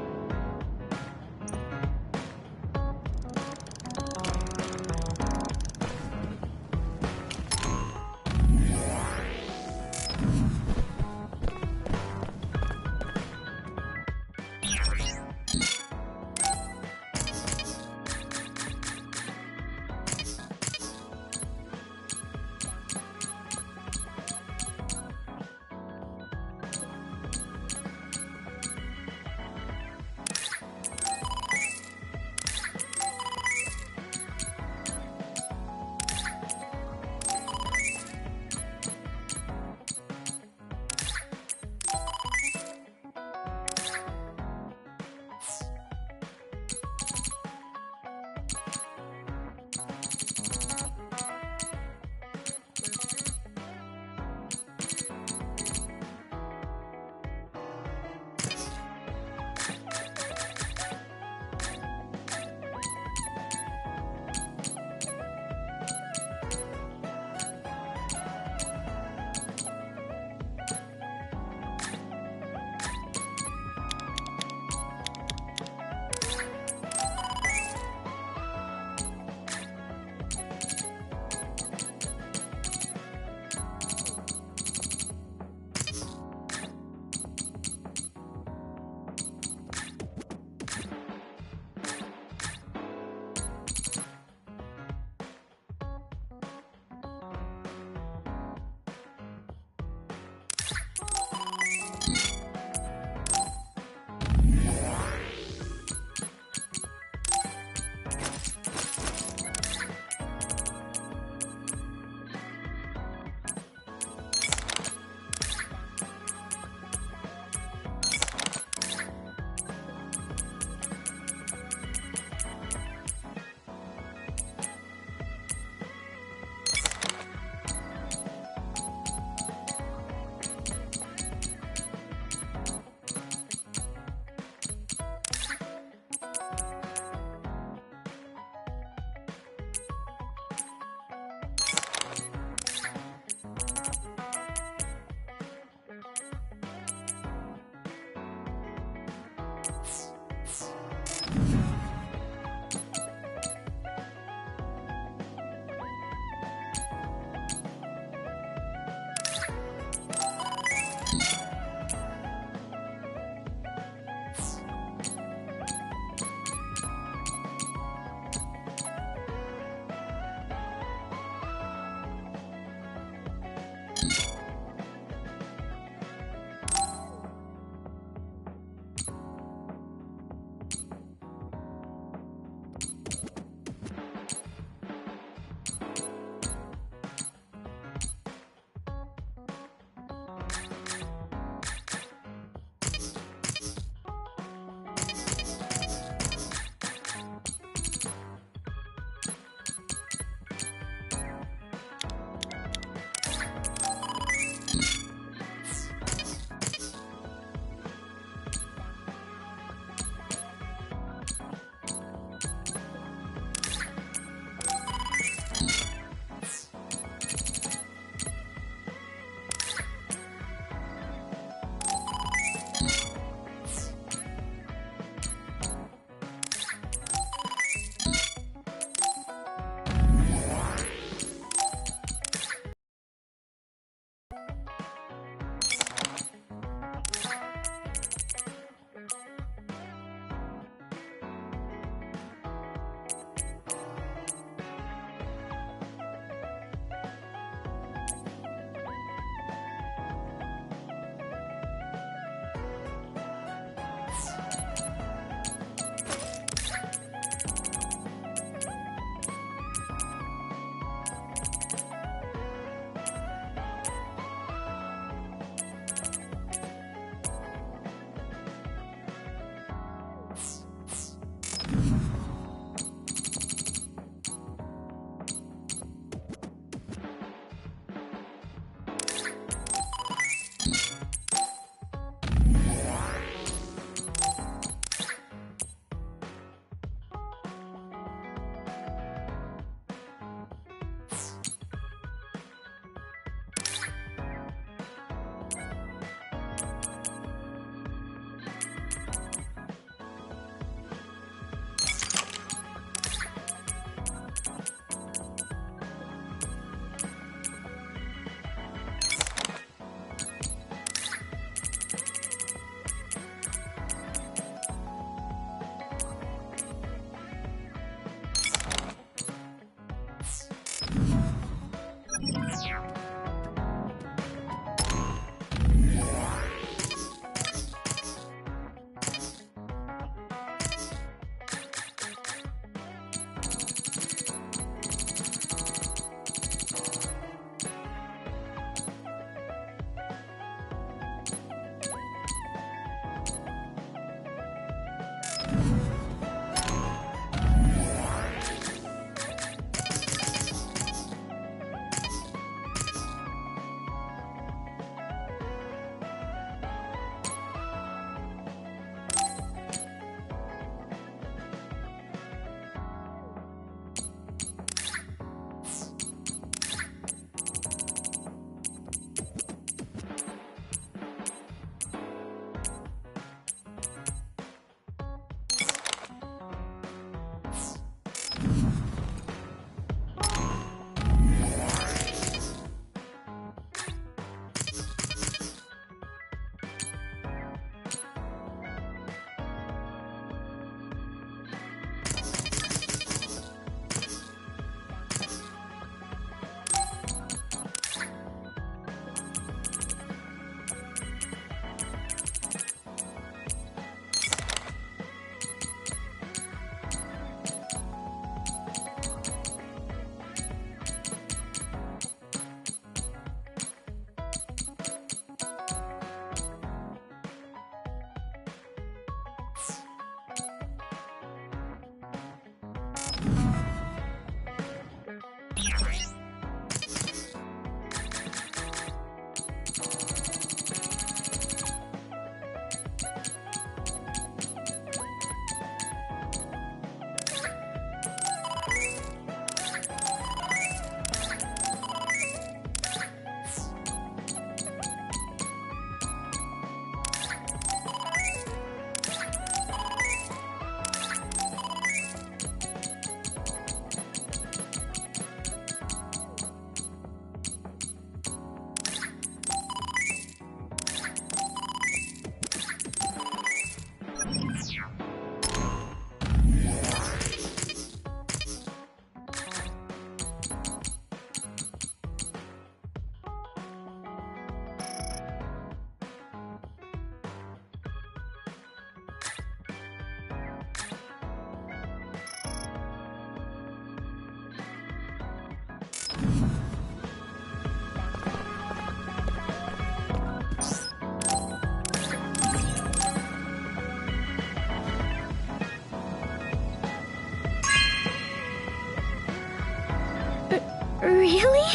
Really?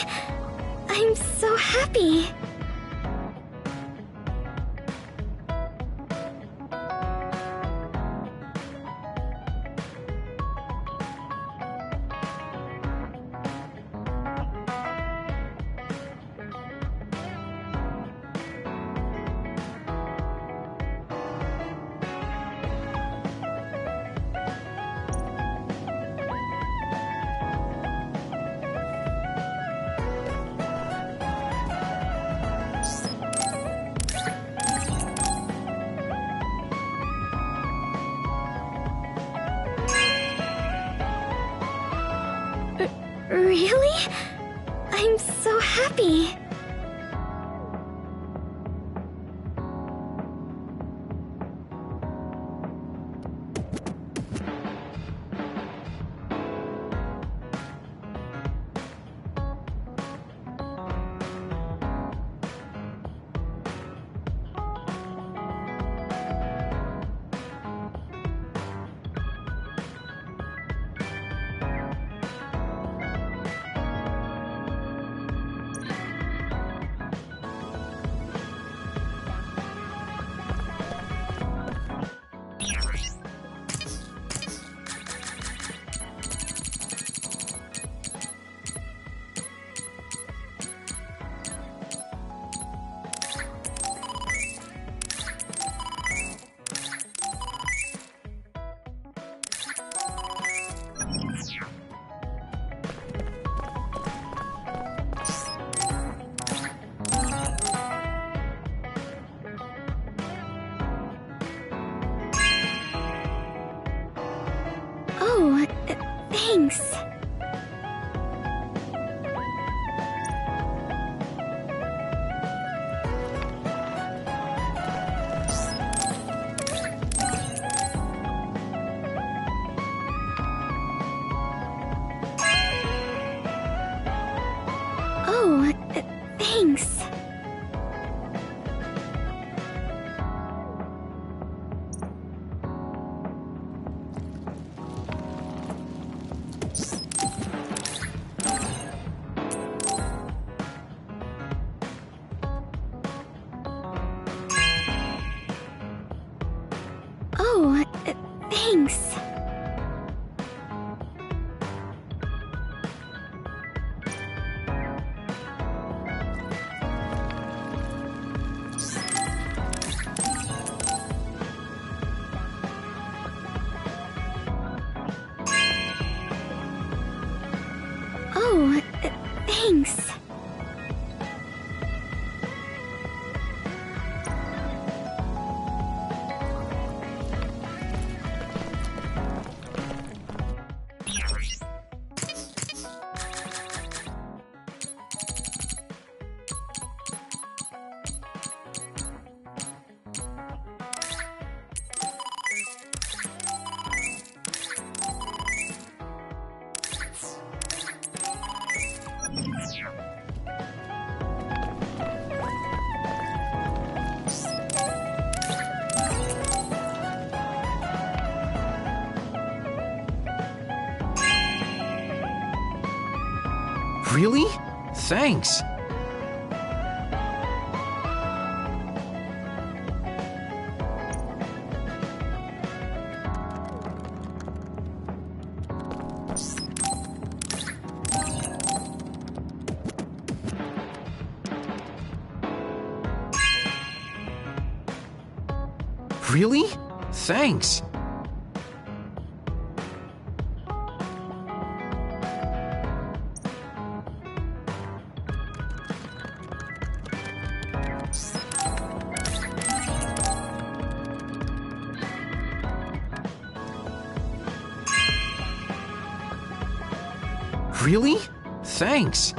I'm so happy. Really? I'm so happy. Oh, thanks. Oh, thanks. Oh, thanks. Oh, thanks. Really? Thanks. Really? Thanks. Really? Thanks.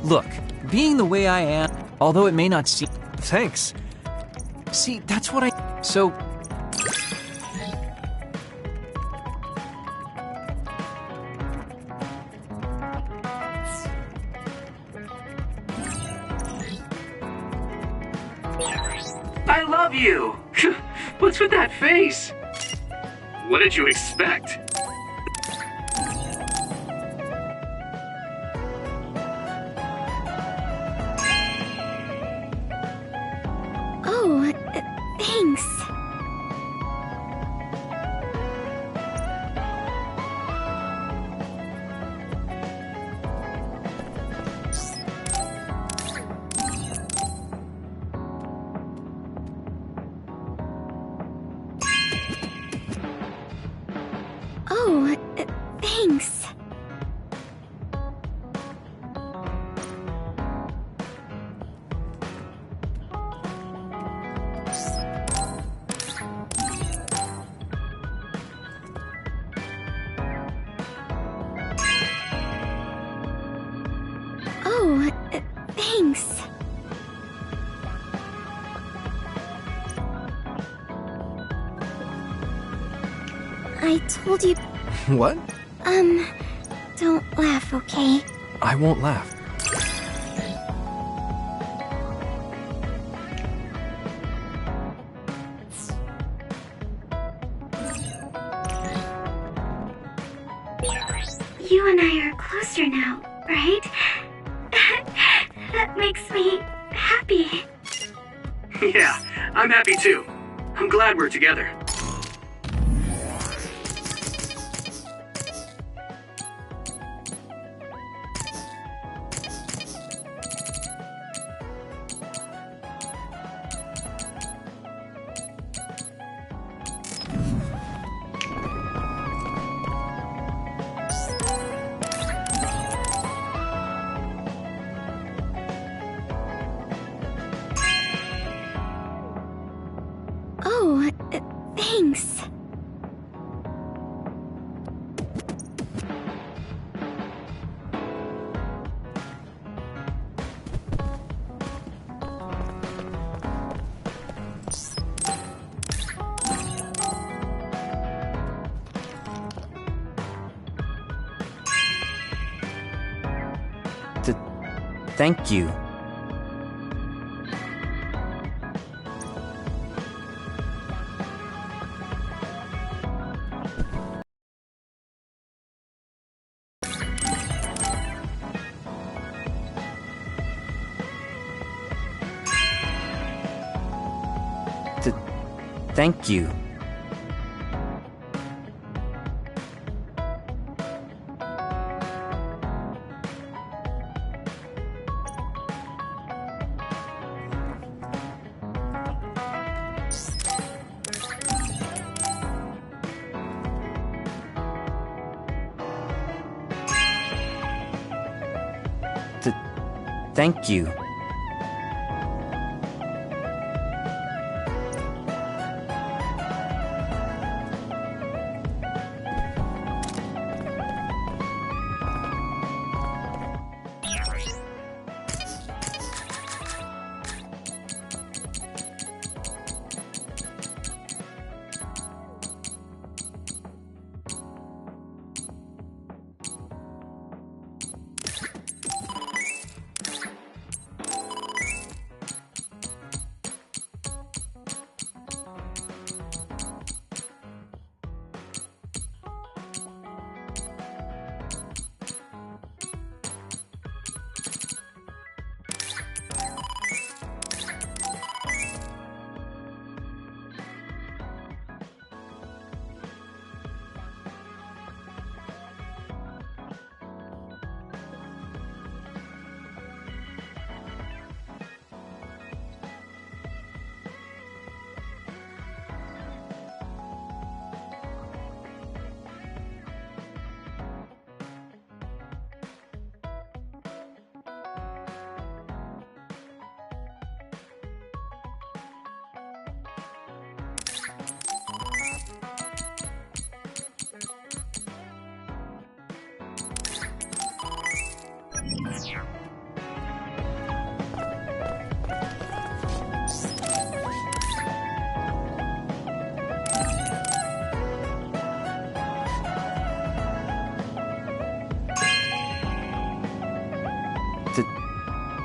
Look, being the way I am, although it may not seem... Thanks. See, that's what I... So... I love you! What's with that face? What did you expect? Oh, thanks. Oh, thanks. Oh, thanks. I told you. What? Don't laugh, okay? I won't laugh. You and I are closer now, right? That makes me happy. Yeah, I'm happy too. I'm glad we're together. Oh, thanks. Thank you. Thank you. Thank you.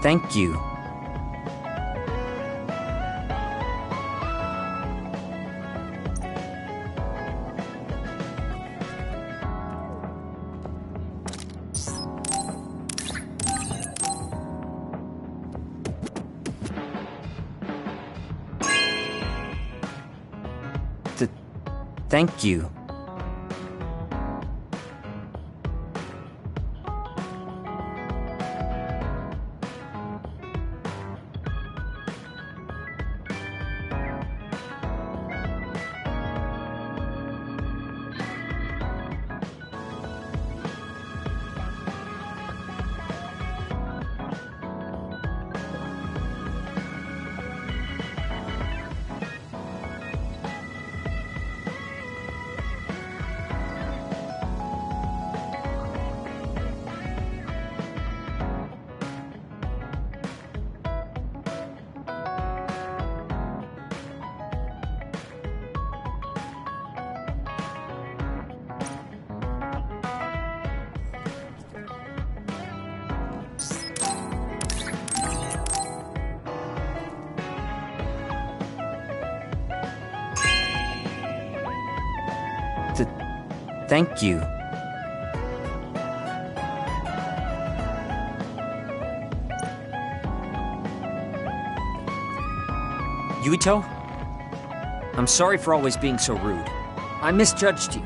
Thank you. Thank you. Thank you. Yuito? I'm sorry for always being so rude. I misjudged you.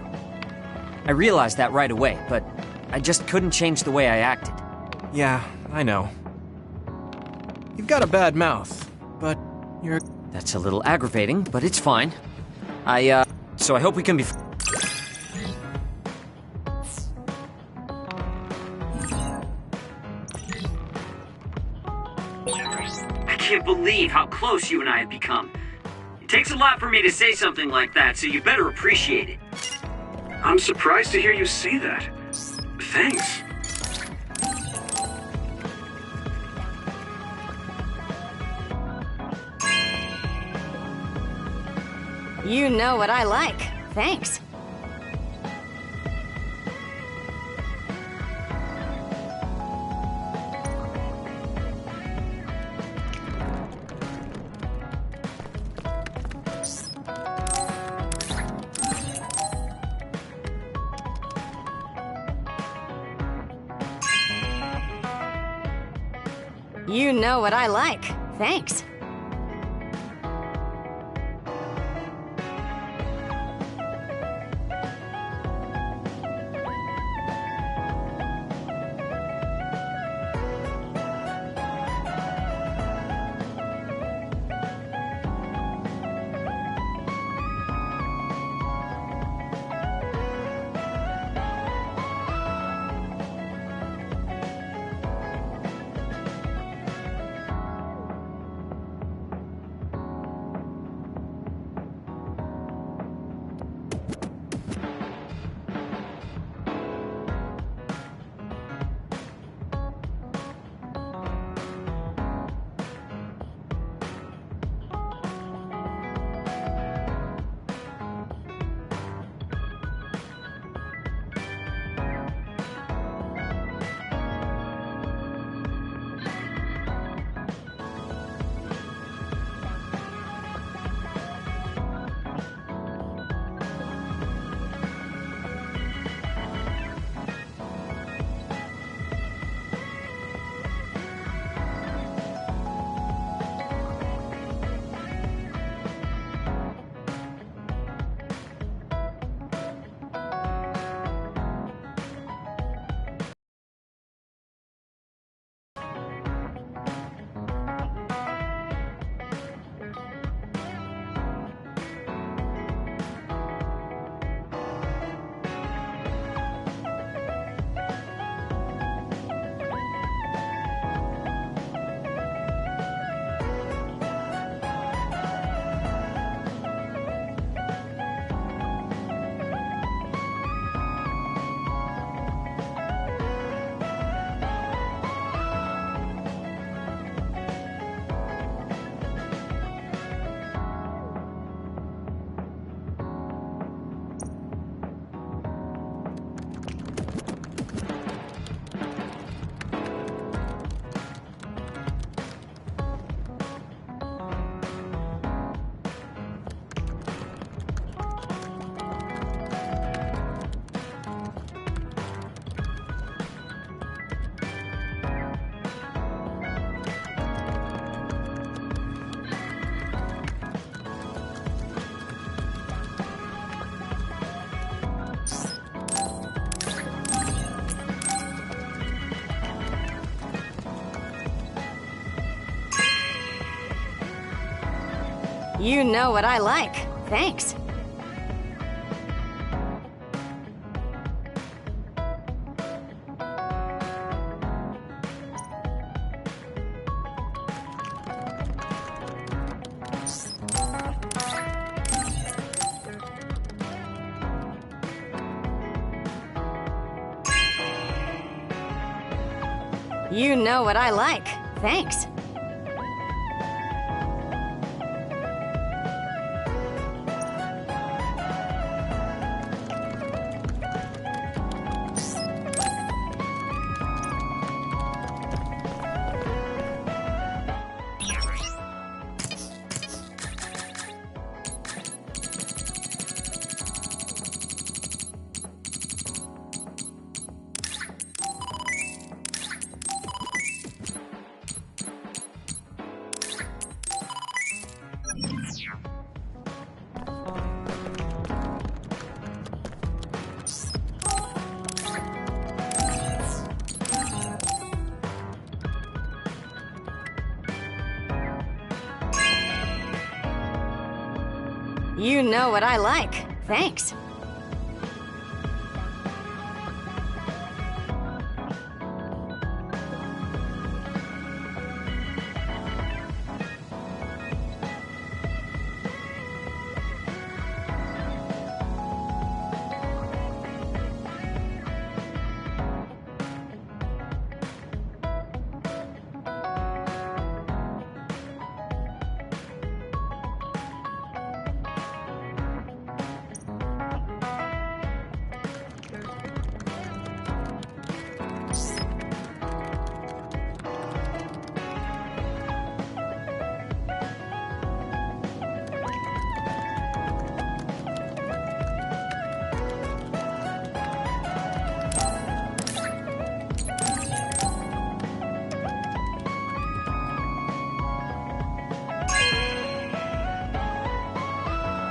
I realized that right away, but I just couldn't change the way I acted. Yeah, I know. You've got a bad mouth, but you're... That's a little aggravating, but it's fine. So I hope we can be... I can't believe how close you and I have become. It takes a lot for me to say something like that, so you better appreciate it. I'm surprised to hear you say that. Thanks. You know what I like. Thanks. You know what I like. Thanks. You know what I like. Thanks. You know what I like. Thanks. You know what I like. Thanks.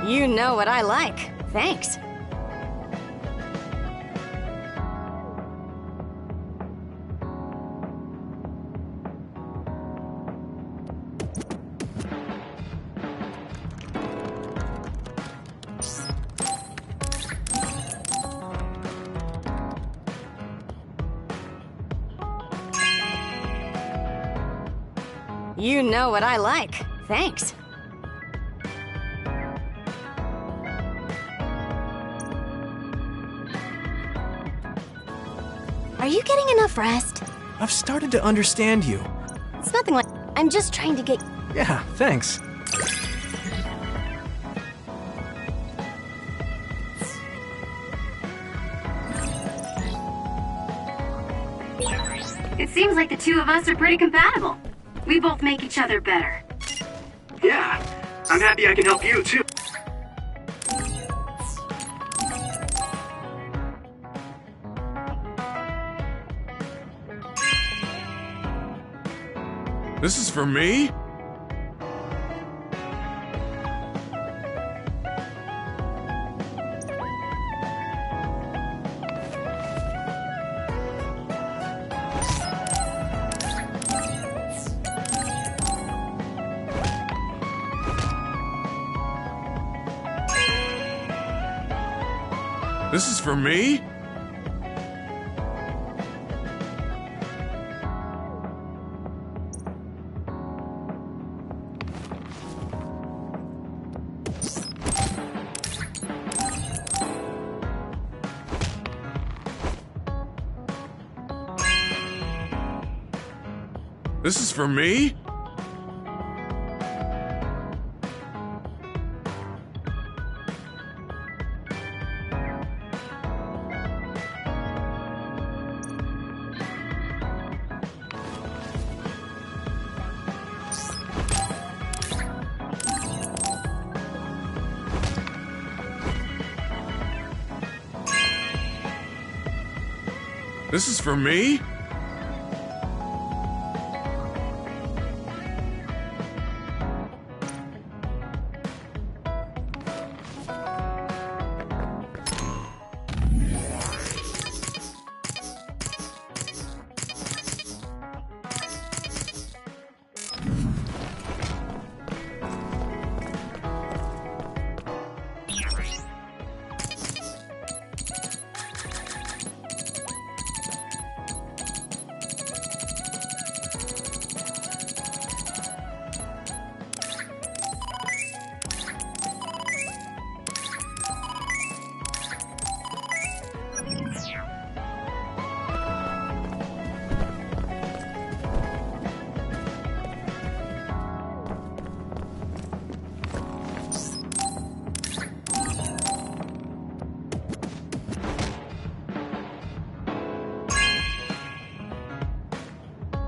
You know what I like. Thanks. You know what I like. Thanks. Are you getting enough rest? I've started to understand you. It's nothing like... I'm just trying to get... Yeah, thanks. It seems like the two of us are pretty compatible. We both make each other better. Yeah, I'm happy I can help you too. This is for me? This is for me? This is for me? This is for me?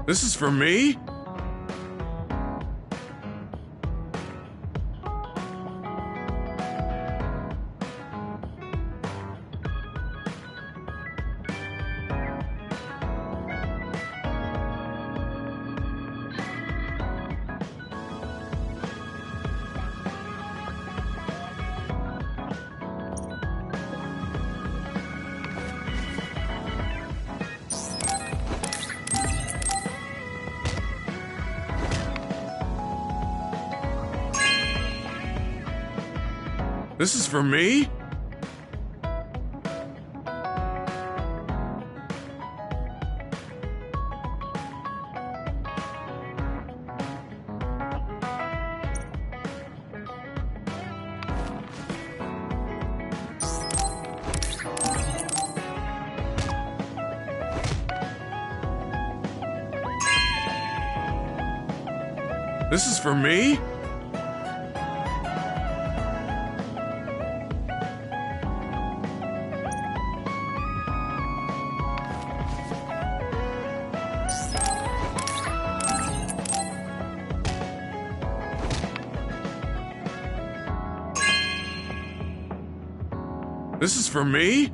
This is for me? This is for me? This is for me? This is for me?